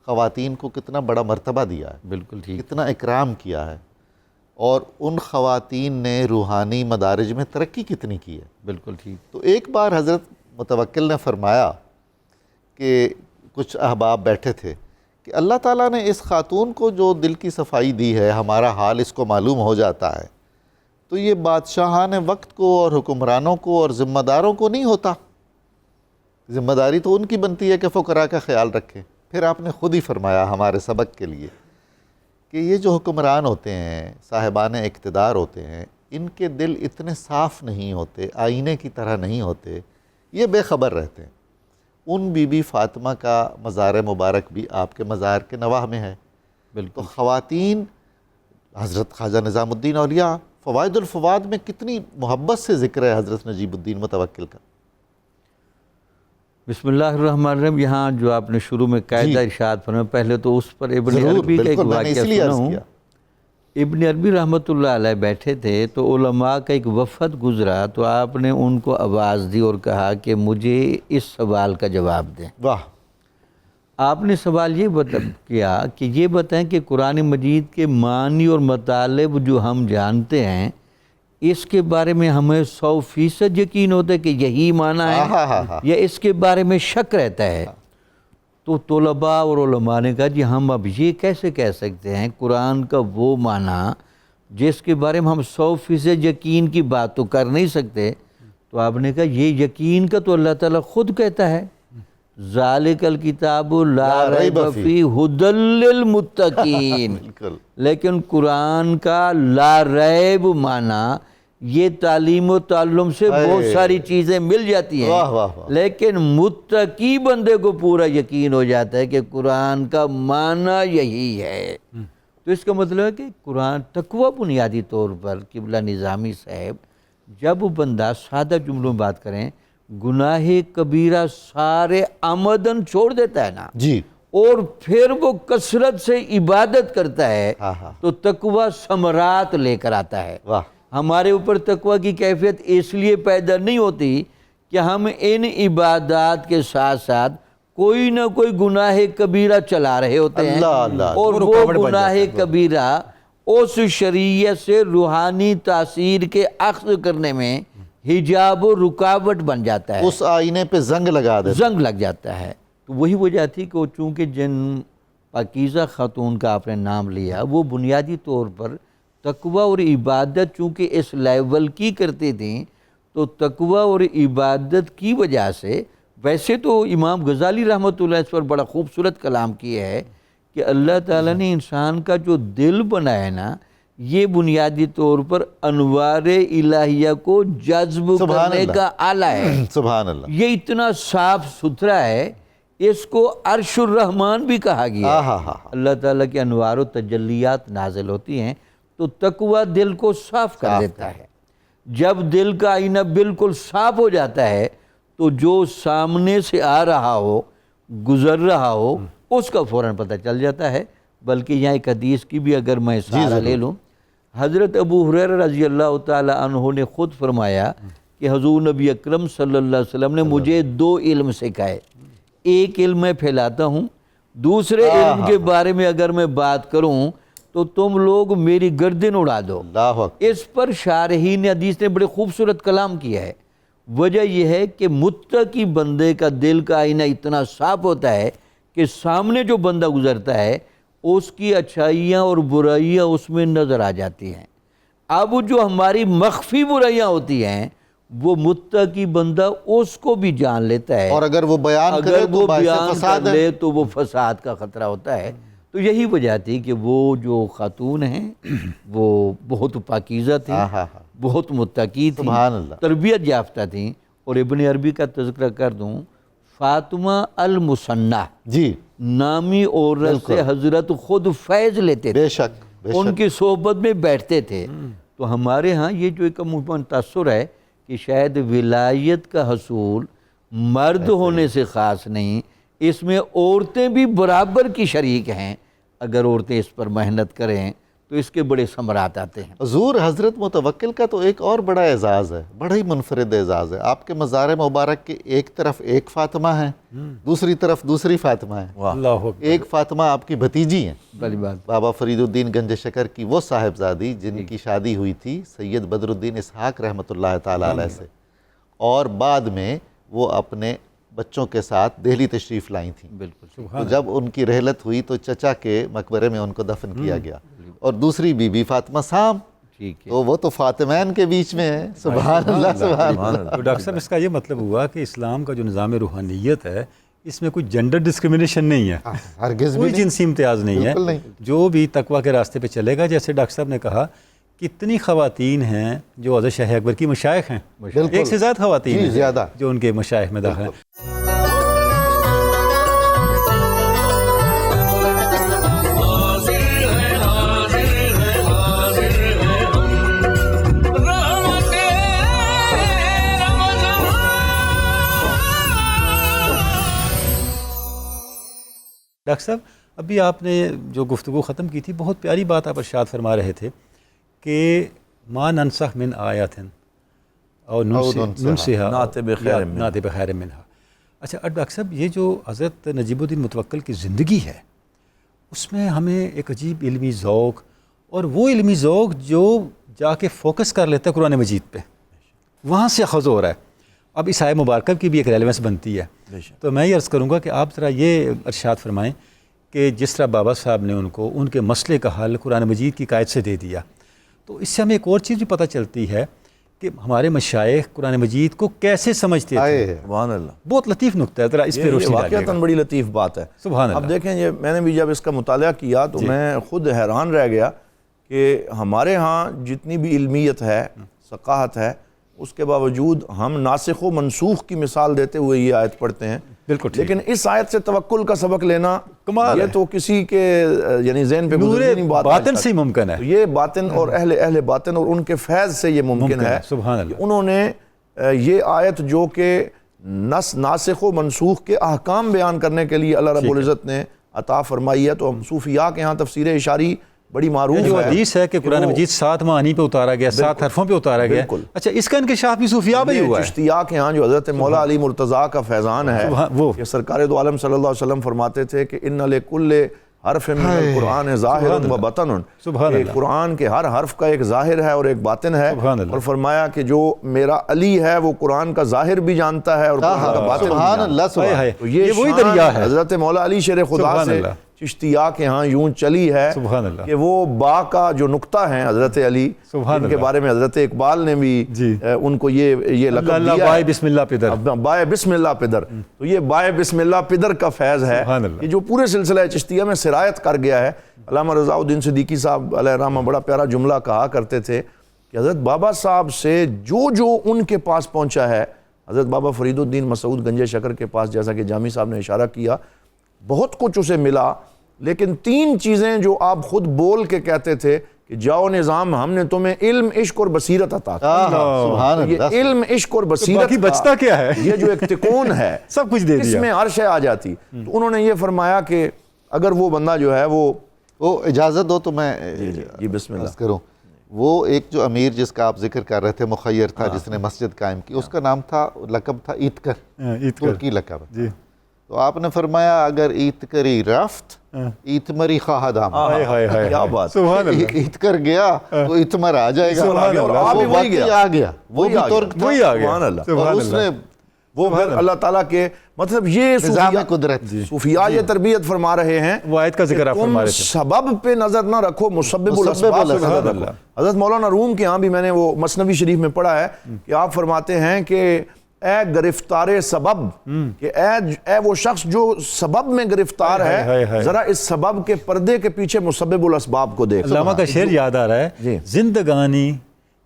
خواتین کو کتنا بڑا مرتبہ دیا ہے، بالکل ٹھیک، کتنا اکرام کیا ہے، اور ان خواتین نے روحانی مدارج میں ترقی کتنی کی ہے۔ بالکل ٹھیک، تو ایک بار حضرت متوکل نے فرمایا کہ کچھ احباب بیٹھے تھے کہ اللہ تعالیٰ نے اس خاتون کو جو دل کی صفائی دی ہے، ہمارا حال اس کو معلوم ہو جاتا ہے، تو یہ بادشاہان وقت کو اور حکمرانوں کو اور ذمہ داروں کو نہیں ہوتا۔ ذمہ داری تو ان کی بنتی ہے کہ فقراء کا خیال رکھیں۔ پھر آپ نے خود ہی فرمایا ہمارے سبق کے لیے کہ یہ جو حکمران ہوتے ہیں، صاحبان اقتدار ہوتے ہیں، ان کے دل اتنے صاف نہیں ہوتے، آئینے کی طرح نہیں ہوتے، یہ بے خبر رہتے ہیں۔ ان بی بی فاطمہ کا مزار مبارک بھی آپ کے مزار کے نواح میں ہے۔ تو بالکل، خواتین، حضرت خواجہ نظام الدین اولیاء فوائد الفواد میں کتنی محبت سے ذکر ہے حضرت نجیب الدین متوکل کا۔ بسم اللہ الرحمن الرحیم۔ یہاں جو آپ نے شروع میں قاعدہ ارشاد فرمایا، پہلے تو اس پر ابن ضرور، عربی کا ایک بالکل، میں نے واقعہ اس لیے سنا عرض ہوں۔ کیا۔ ابن عربی رحمۃ اللہ علیہ بیٹھے تھے تو علماء کا ایک وفد گزرا، تو آپ نے ان کو آواز دی اور کہا کہ مجھے اس سوال کا جواب دیں۔ واہ، آپ نے سوال یہ کیا کہ یہ بتائیں کہ قرآن مجید کے معنی اور مطالب جو ہم جانتے ہیں، اس کے بارے میں ہمیں 100% یقین ہوتا ہے کہ یہی معنی ہے یا اس کے بارے میں شک رہتا ہے؟ تو طلباء اور علماء نے کہا جی ہم اب یہ کیسے کہہ سکتے ہیں قرآن کا وہ معنی جس کے بارے میں ہم 100% یقین کی بات تو کر نہیں سکتے۔ تو آپ نے کہا یہ یقین کا تو اللہ تعالیٰ خود کہتا ہے، ذالک الکتاب لا ریب فیہ ھدی للمتقین۔ بالکل، لیکن قرآن کا لا ریب معنی یہ تعلیم و تعلم سے بہت ساری چیزیں مل جاتی ہیں، واہ واہ واہ، لیکن متقی بندے کو پورا یقین ہو جاتا ہے کہ قرآن کا معنی یہی ہے۔ تو اس کا مطلب ہے کہ قرآن تقوی بنیادی طور پر قبلہ نظامی صاحب، جب بندہ سادہ جملوں میں بات کریں، گناہ کبیرہ سارے عمدن چھوڑ دیتا ہے نا، جی، اور پھر وہ کثرت سے عبادت کرتا ہے، تو تقوی ثمرات لے کر آتا ہے۔ واہ، ہمارے اوپر تقوی کی کیفیت اس لیے پیدا نہیں ہوتی کہ ہم ان عبادات کے ساتھ ساتھ کوئی نہ کوئی گناہ کبیرہ چلا رہے ہوتے ہیں، اللہ اللہ، اور وہ گناہ کبیرہ اس شریعت سے روحانی تاثیر کے اخذ کرنے میں حجاب و رکاوٹ بن جاتا ہے، اس آئینے پہ زنگ لگا دے۔ زنگ لگ جاتا ہے۔ تو وہی وجہ تھی کہ وہ چونکہ جن پاکیزہ خاتون کا آپ نے نام لیا، وہ بنیادی طور پر تقوی اور عبادت چونکہ اس لیول کی کرتی تھیں، تو تقوی اور عبادت کی وجہ سے، ویسے تو امام غزالی رحمۃ اللہ اس پر بڑا خوبصورت کلام کیا ہے کہ اللہ تعالیٰ نے انسان کا جو دل بنایا نا، یہ بنیادی طور پر انوار الہیہ کو جذب کرنے کا آلہ ہے۔ سبحان اللہ، یہ اتنا صاف ستھرا ہے، اس کو عرش الرحمن بھی کہا گیا ہے۔ اللہ تعالیٰ کے انوار و تجلیات نازل ہوتی ہیں، تو تقوی دل کو صاف کر دیتا ہے۔ جب دل کا آئینہ بالکل صاف ہو جاتا ہے، تو جو سامنے سے آ رہا ہو، گزر رہا ہو، اس کا فوراً پتہ چل جاتا ہے۔ بلکہ یہاں ایک حدیث کی بھی اگر میں سہارا لے لوں، حضرت ابو ہریرہ رضی اللہ تعالی عنہ نے خود فرمایا کہ حضور نبی اکرم صلی اللہ علیہ وسلم نے مجھے 2 علم سکھائے۔ ایک علم میں پھیلاتا ہوں، دوسرے علم کے بارے میں اگر میں بات کروں تو تم لوگ میری گردن اڑا دو۔ اللہ اکبر۔ اس پر شارحین حدیث نے بڑے خوبصورت کلام کیا ہے۔ وجہ یہ ہے کہ متقی بندے کا دل کا آئینہ اتنا صاف ہوتا ہے کہ سامنے جو بندہ گزرتا ہے، اس کی اچھائیاں اور برائیاں اس میں نظر آ جاتی ہیں۔ اب جو ہماری مخفی برائیاں ہوتی ہیں، وہ متقی بندہ اس کو بھی جان لیتا ہے، اور اگر وہ بیان کرے اگر تو وہ باعث بیان فساد کر ہے۔ لے تو وہ فساد کا خطرہ ہوتا ہے۔ تو یہی وجہ تھی کہ وہ جو خاتون ہیں وہ بہت پاکیزہ تھیں، بہت متقی تھیں، سبحان اللہ۔ تربیت یافتہ تھیں۔ اور ابن عربی کا تذکرہ کر دوں، فاطمہ المثنیٰ جی نامی عورت سے حضرت خود فیض لیتے تھے، بے شک بے ان شک کی صحبت میں بیٹھتے تھے۔ تو ہمارے ہاں یہ جو ایک عموماً تاثر ہے کہ شاید ولایت کا حصول مرد ہونے سے خاص نہیں، اس میں عورتیں بھی برابر کی شریک ہیں، اگر عورتیں اس پر محنت کریں تو اس کے بڑے ثمرات آتے ہیں۔ حضور حضرت متوکل کا تو ایک اور بڑا اعزاز ہے، بڑا ہی منفرد اعزاز ہے۔ آپ کے مزار مبارک کے ایک طرف ایک فاطمہ ہے، دوسری طرف دوسری فاطمہ ہے، اللہ اکبر۔ ایک فاطمہ آپ کی بھتیجی ہیں، بڑی بات۔ بابا فرید الدین گنج شکر کی وہ صاحبزادی جن کی شادی ہوئی تھی سید بدر الدین اسحاق رحمۃ اللہ تعالیٰ علیہ سے، اور بعد میں وہ اپنے بچوں کے ساتھ دہلی تشریف لائی تھیں۔ بالکل تو جب ان کی رحلت ہوئی تو چچا کے مقبرے میں ان کو دفن کیا گیا، اور دوسری بی بی فاطمہ سام، ٹھیک ہے۔ تو وہ تو فاطمین کے بیچ میں ہے۔ سبحان اللہ سبحان اللہ۔ تو ڈاکٹر صاحب اس کا یہ مطلب ہوا کہ اسلام کا جو نظام روحانیت ہے اس میں کوئی جنڈر ڈسکرمنیشن نہیں ہے، ہرگز بھی کوئی نہیں، جنسی امتیاز نہیں ہے، بالکل نہیں۔ جو بھی تقویٰ کے راستے پہ چلے گا۔ جیسے ڈاکٹر صاحب نے کہا کتنی خواتین ہیں جو حضرت شاہ اکبر کی مشائخ ہیں، بالکل۔ ایک سے زیادہ خواتین جی، ہیں زیادہ۔ جو ان کے مشائخ میں داخل ہیں۔ ڈاکٹر صاحب ابھی آپ نے جو گفتگو ختم کی تھی، بہت پیاری بات آپ ارشاد فرما رہے تھے کہ ما ننسخ من آیات اور ننسها نأتی بخیر منہا۔ نأتی بخیر منہا۔ اچھا ڈاکٹر صاحب یہ جو حضرت نجیب الدین متوکل کی زندگی ہے اس میں ہمیں ایک عجیب علمی ذوق، اور وہ علمی ذوق جو جا کے فوکس کر لیتا ہے قرآن مجید پہ، وہاں سے اخذ ہو رہا ہے۔ اب اس آیہ مبارکہ کی بھی ایک ریلیونس بنتی ہے، تو میں یہ عرض کروں گا کہ آپ ذرا یہ ارشاد فرمائیں کہ جس طرح بابا صاحب نے ان کو ان کے مسئلے کا حل قرآن مجید کی قائد سے دے دیا، تو اس سے ہمیں ایک اور چیز بھی پتہ چلتی ہے کہ ہمارے مشائخ قرآن مجید کو کیسے سمجھتے تھے۔ سبحان اللہ۔ بہت لطیف نقطہ ہے، ذرا اس پہ روشنی ڈالیے گا۔ واقعتاً بڑی لطیف بات ہے۔ سبحان اللہ۔ اب دیکھیں یہ میں نے بھی جب اس کا مطالعہ کیا تو میں خود حیران رہ گیا کہ ہمارے ہاں جتنی بھی علمیت ہے، ثقافت ہے، اس کے باوجود ہم ناسخ و منسوخ کی مثال دیتے ہوئے یہ آیت پڑھتے ہیں، بالکل ٹھیک۔ لیکن اس آیت سے توکل کا سبق لینا کمال یہ ہے۔ تو کسی کے یعنی ذہن پہ نور گزرتی نہیں بات آج باطن تک۔ سے ہی ممکن ہے۔ تو یہ باطن اور اہل باطن اور ان کے فیض سے یہ ممکن ہے۔ سبحان اللہ۔ انہوں نے یہ آیت جو کہ ناسخ و منسوخ کے احکام بیان کرنے کے لیے اللہ رب العزت نے عطا فرمائی ہے، تو ہم صوفیاء کے ہاں تفسیر اشاری بڑی معروف جو ہے۔ حدیث ہے کہ قرآن مجید 7 معانی پہ اتارا گیا، 7 حرفوں پہ اتارا گیا۔ بالکل۔ اچھا اس کا انکشاف بھی صوفیاء میں ہی ہوا ہے۔ چشتیہ کے ہاں جو حضرت مولا علی مرتضیٰ کا فیضان ہے، وہ کہ سرکار دو عالم صلی اللہ علیہ وسلم فرماتے تھے کہ ان لکل حرف من القرآن ظاہر و باطن، سبحان کہ اللہ۔ قرآن کے ہر حرف کا ایک ظاہر ہے اور ایک باطن ہے، سبحان اللہ۔ اور فرمایا کہ جو میرا علی ہے وہ قرآن کا ظاہر بھی جانتا ہے اور قرآن کا باطن بھی سبحان جانتا اللہ ہے۔ سبحان ہائے تو ہائے، یہ وہی شان دریا ہے۔ حضرت مولا علی شیر خدا سبحان سے اللہ۔ چشتیہ کے ہاں یوں چلی ہے سبحان اللہ۔ کہ وہ با کا جو نقطہ ہیں حضرت علی، سبحان ان کے اللہ۔ بارے میں حضرت اقبال نے بھی جی۔ ان کو یہ لقب اللہ دیا بائے ہے، بسم اللہ پدر۔ بائے بسم اللہ پدر۔ تو یہ بائے بسم اللہ پدر کا فیض ہے سبحان اللہ۔ کہ جو پورے سلسلہ چشتیہ میں سرایت کر گیا ہے۔ علامہ رضا الدین صدیقی صاحب علیہ الرحمہ بڑا پیارا جملہ کہا کرتے تھے کہ حضرت بابا صاحب سے جو ان کے پاس پہنچا ہے، حضرت بابا فرید الدین مسعود گنج شکر کے پاس، جیسا کہ جامی صاحب نے اشارہ کیا، بہت کچھ اسے ملا، لیکن 3 چیزیں جو آپ خود بول کے کہتے تھے کہ جاؤ نظام، ہم نے تمہیں علم، عشق اور بصیرت عطا کی۔ سبحان یہ اللہ۔ علم، عشق اور بصیرت باقی بچتا کیا ہے؟ یہ جو ایک تکون ہے سب کچھ دے اس دیا۔ میں عرش آ جاتی۔ تو انہوں نے یہ فرمایا کہ اگر وہ بندہ جو ہے وہ اجازت دو تو میں جی بسم اللہ عرض کروں۔ وہ ایک جو امیر جس کا آپ ذکر کر رہے تھے، مخیر تھا، جس نے مسجد قائم کی، اس کا نام تھا، لقب تھا ایتکر، ترکی لقب۔ جی۔ تو آپ نے فرمایا اگر ایتکری رفت ایتمری خواہد آمد، کیا بات۔ سبحان اللہ۔ ایتکر گیا تو ایتمر آ جائے گا، سبحان اللہ۔ اور آپ بھی وہ وہی واقعی گیا۔ آ گیا، وہ بھی ترک تھا، وہی آ گیا۔ سبحان اللہ۔ اور اس نے وہ پھر اللہ تعالیٰ کے مطلب یہ نظام قدرت صوفیاء یہ تربیت فرما رہے ہیں، وہ آیت کا ذکر آپ فرما رہے تھے۔ سبب پہ نظر نہ رکھو، مسبب مسبب الاسباب پہ الاسباب۔ نظر رکھو۔ حضرت مولانا روم کے ہاں بھی میں نے وہ مثنوی شریف میں پڑھا ہے کہ آپ فرماتے ہیں کہ اے گرفتار سبب، کہ اے وہ شخص جو سبب میں گرفتار ہے، ذرا اس سبب کے پردے کے پیچھے مسبب الاسباب کو دیکھ۔ علامہ کا شعر یاد آ رہا ہے، زندگانی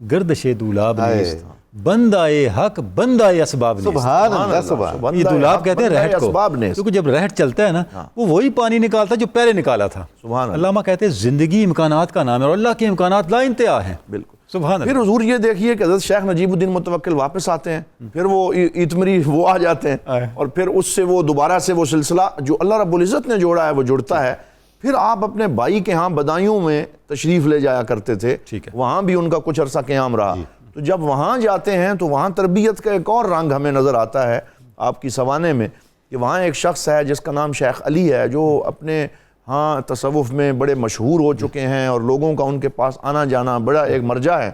گردش دولاب نیست، بندہ حق بندہ اسباب نیست. سبحان اللہ سبحان. یہ دولاب کہتے ہیں رہٹ کو, اسباب نیست. کیونکہ جب رہٹ چلتا ہے نا وہ وہی پانی نکالتا ہے جو پہلے نکالا تھا. سبحان اللہ. علامہ کہتے ہیں زندگی امکانات کا نام ہے اور اللہ کے امکانات لا انتہا ہیں. بالکل سبحان پھر اللہ. حضور یہ دیکھیے کہ حضرت شیخ نجیب الدین متوکل واپس آتے ہیں, پھر وہ ایتمری وہ آ جاتے ہیں, اور پھر اس سے وہ دوبارہ سے وہ سلسلہ جو اللہ رب العزت نے جوڑا ہے وہ جڑتا ہے. پھر آپ اپنے بھائی کے ہاں بدایوں میں تشریف لے جایا کرتے تھے, وہاں بھی ان کا کچھ عرصہ قیام رہا. تو جب وہاں جاتے ہیں تو وہاں تربیت کا ایک اور رنگ ہمیں نظر آتا ہے آپ کی سوانے میں, کہ وہاں ایک شخص ہے جس کا نام شیخ علی ہے, جو اپنے ہاں تصوف میں بڑے مشہور ہو چکے ہیں اور لوگوں کا ان کے پاس آنا جانا بڑا ایک مرجع ہے.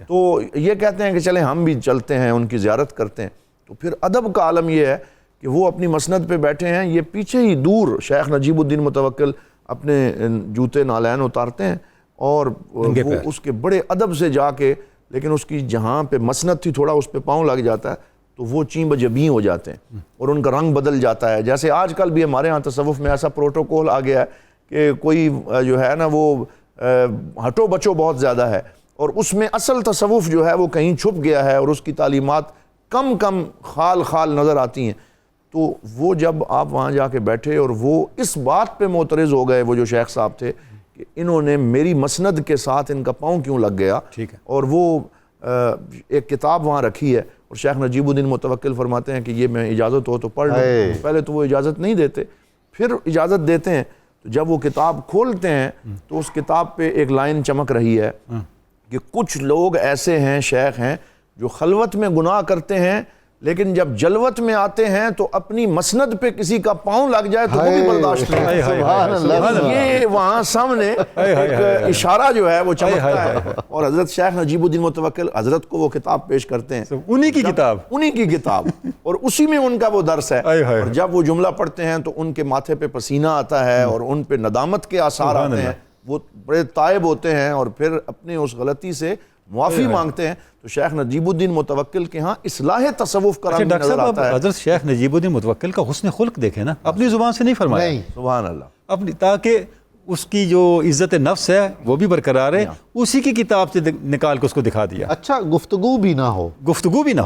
تو یہ کہتے ہیں کہ چلیں ہم بھی چلتے ہیں, ان کی زیارت کرتے ہیں. تو پھر ادب کا عالم یہ ہے کہ وہ اپنی مسند پہ بیٹھے ہیں, یہ پیچھے ہی دور شیخ نجیب الدین متوکل اپنے جوتے نالین اتارتے ہیں اور وہ اس کے بڑے ادب سے جا کے, لیکن اس کی جہاں پہ مسند تھی تھوڑا اس پہ پاؤں لگ جاتا ہے تو وہ چین بجبیں ہو جاتے ہیں اور ان کا رنگ بدل جاتا ہے. جیسے آج کل بھی ہمارے ہاں تصوف میں ایسا پروٹوکول آ گیا ہے کہ کوئی جو ہے نا وہ ہٹو بچو بہت زیادہ ہے, اور اس میں اصل تصوف جو ہے وہ کہیں چھپ گیا ہے اور اس کی تعلیمات کم خال نظر آتی ہیں. تو وہ جب آپ وہاں جا کے بیٹھے اور وہ اس بات پہ معترض ہو گئے, وہ جو شیخ صاحب تھے, کہ انہوں نے میری مسند کے ساتھ ان کا پاؤں کیوں لگ گیا. اور وہ ایک کتاب وہاں رکھی ہے اور شیخ نجیب الدین متوکل فرماتے ہیں کہ یہ میں اجازت ہو تو پڑھ لوں. پہلے تو وہ اجازت نہیں دیتے, پھر اجازت دیتے ہیں. تو جب وہ کتاب کھولتے ہیں تو اس کتاب پہ ایک لائن چمک رہی ہے کہ کچھ لوگ ایسے ہیں, شیخ ہیں, جو خلوت میں گناہ کرتے ہیں لیکن جب جلوت میں آتے ہیں تو اپنی مسند پہ کسی کا پاؤں لگ جائے تو وہ بھی برداشت نہیں. سبحان اللہ. یہ وہاں سامنے ایک اشارہ جو ہے وہ چمکتا ہے, اور حضرت شیخ نجیب الدین متوکل حضرت کو وہ کتاب پیش کرتے ہیں, انہی کی کتاب اور اسی میں ان کا وہ درس ہے. اور جب وہ جملہ پڑھتے ہیں تو ان کے ماتھے پہ پسینہ آتا ہے اور ان پہ ندامت کے آثار آتے ہیں, وہ بڑے تائب ہوتے ہیں اور پھر اپنے اس غلطی سے معافی مانگتے ہیں. تو شیخ نجیب الدین متوکل کے ہاں اصلاح تصوف کا رنگ نظر آتا ہے. حضرت شیخ نجیب الدین متوکل کا حسن خلق دیکھیں نا, اپنی زبان سے نہیں فرمایا, سبحان اللہ, اپنی, تاکہ اس کی جو عزت نفس ہے وہ بھی برقرار ہے, اسی کی کتاب سے نکال کے اس کو دکھا دیا. اچھا گفتگو بھی نہ ہو,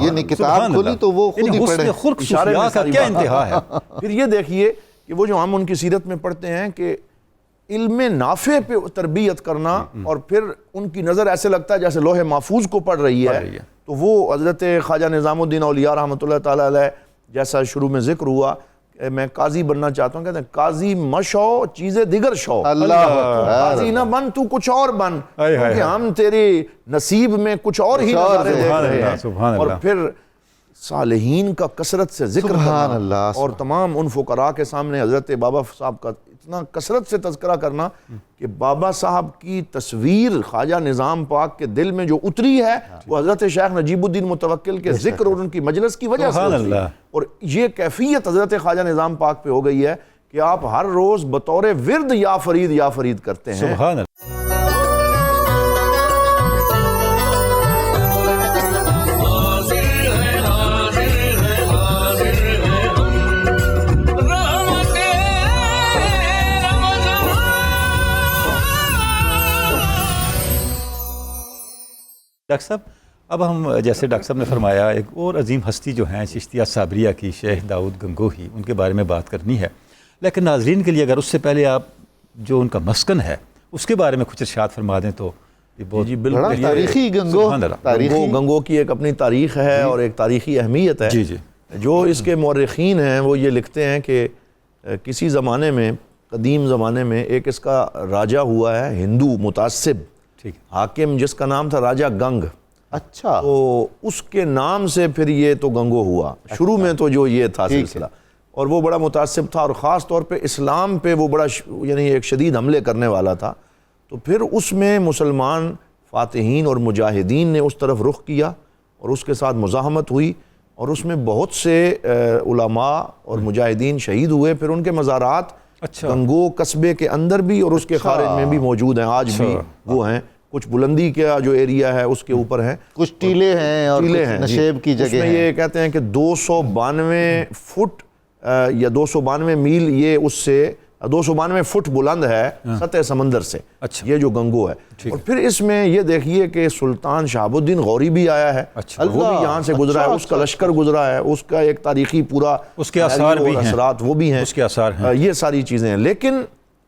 یعنی کتاب کھولی تو وہ خود ہی پڑھے. حسن خلق صوفیاء کا کیا انتہا ہے. پھر یہ دیکھیے کہ وہ جو ہم ان کی سیرت میں پڑھتے ہیں کہ علم نافع پہ تربیت کرنا, اور پھر ان کی نظر ایسے لگتا ہے جیسے لوح محفوظ کو پڑھ رہی ہے. تو وہ حضرت خواجہ نظام الدین اولیاء رحمۃ اللہ تعالیٰ علیہ, جیسا شروع میں ذکر ہوا میں قاضی بننا چاہتا ہوں, کہتے ہیں قاضی مشو چیزیں دیگر شو, قاضی نہ بن تو کچھ اور بن, کیونکہ ہم تیرے نصیب میں کچھ اور ہی نظارے دیکھ رہے ہیں. اور پھر صالحین کا کثرت سے ذکر کرنا, اور تمام ان فقراء کے سامنے حضرت بابا صاحب کا اتنا کثرت سے تذکرہ کرنا کہ بابا صاحب کی تصویر خواجہ نظام پاک کے دل میں جو اتری ہے وہ حضرت شیخ نجیب الدین متوکل کے ذکر اور ان کی مجلس کی وجہ سے اتری. اور یہ کیفیت حضرت خواجہ نظام پاک پہ ہو گئی ہے کہ آپ ہر روز بطور ورد یا فرید کرتے ہیں. سبحان اللہ. ڈاکٹر صاحب, اب ہم جیسے ڈاکٹر صاحب نے فرمایا ایک اور عظیم ہستی جو ہیں چشتیہ صابریہ کی, شیخ داؤد گنگوہی, ان کے بارے میں بات کرنی ہے, لیکن ناظرین کے لیے اگر اس سے پہلے آپ جو ان کا مسکن ہے اس کے بارے میں کچھ ارشاد فرما دیں تو یہ بہت بالکل تاریخی گنگو کی ایک اپنی تاریخ ہے اور ایک تاریخی اہمیت ہے. جو اس کے مورخین ہیں وہ یہ لکھتے ہیں کہ کسی زمانے میں, قدیم زمانے میں, ایک اس کا راجہ ہوا ہے ہندو متعصب حاکم جس کا نام تھا راجہ گنگ. اچھا, تو اس کے نام سے پھر یہ تو گنگو ہوا. شروع میں تو جو یہ تھا سلسلہ, اور وہ بڑا متعصب تھا اور خاص طور پہ اسلام پہ وہ بڑا یعنی ایک شدید حملے کرنے والا تھا. تو پھر اس میں مسلمان فاتحین اور مجاہدین نے اس طرف رخ کیا اور اس کے ساتھ مزاحمت ہوئی, اور اس میں بہت سے علماء اور مجاہدین شہید ہوئے. پھر ان کے مزارات گنگو قصبے کے اندر بھی اور اس کے خارج میں بھی موجود ہیں, آج بھی وہ ہیں. کچھ بلندی کا جو ایریا ہے اس کے اوپر ہیں, کچھ ٹیلے ہیں اور نشیب کی جگہ. اس میں یہ کہتے ہیں کہ 292 فٹ یا 292 میل یہ اس سے 292 فٹ بلند ہے سطح سمندر سے، اچھا، یہ جو گنگو ہے۔ اور پھر اس میں یہ دیکھیے کہ سلطان شہاب الدین غوری بھی آیا ہے، وہ بھی یہاں سے گزرا ہے، اس کا لشکر گزرا ہے، اس کا ایک تاریخی پورا اس کے آثار بھی ہیں، اثرات وہ بھی ہیں، اس کے آثار ہیں، یہ ساری چیزیں ہیں۔ لیکن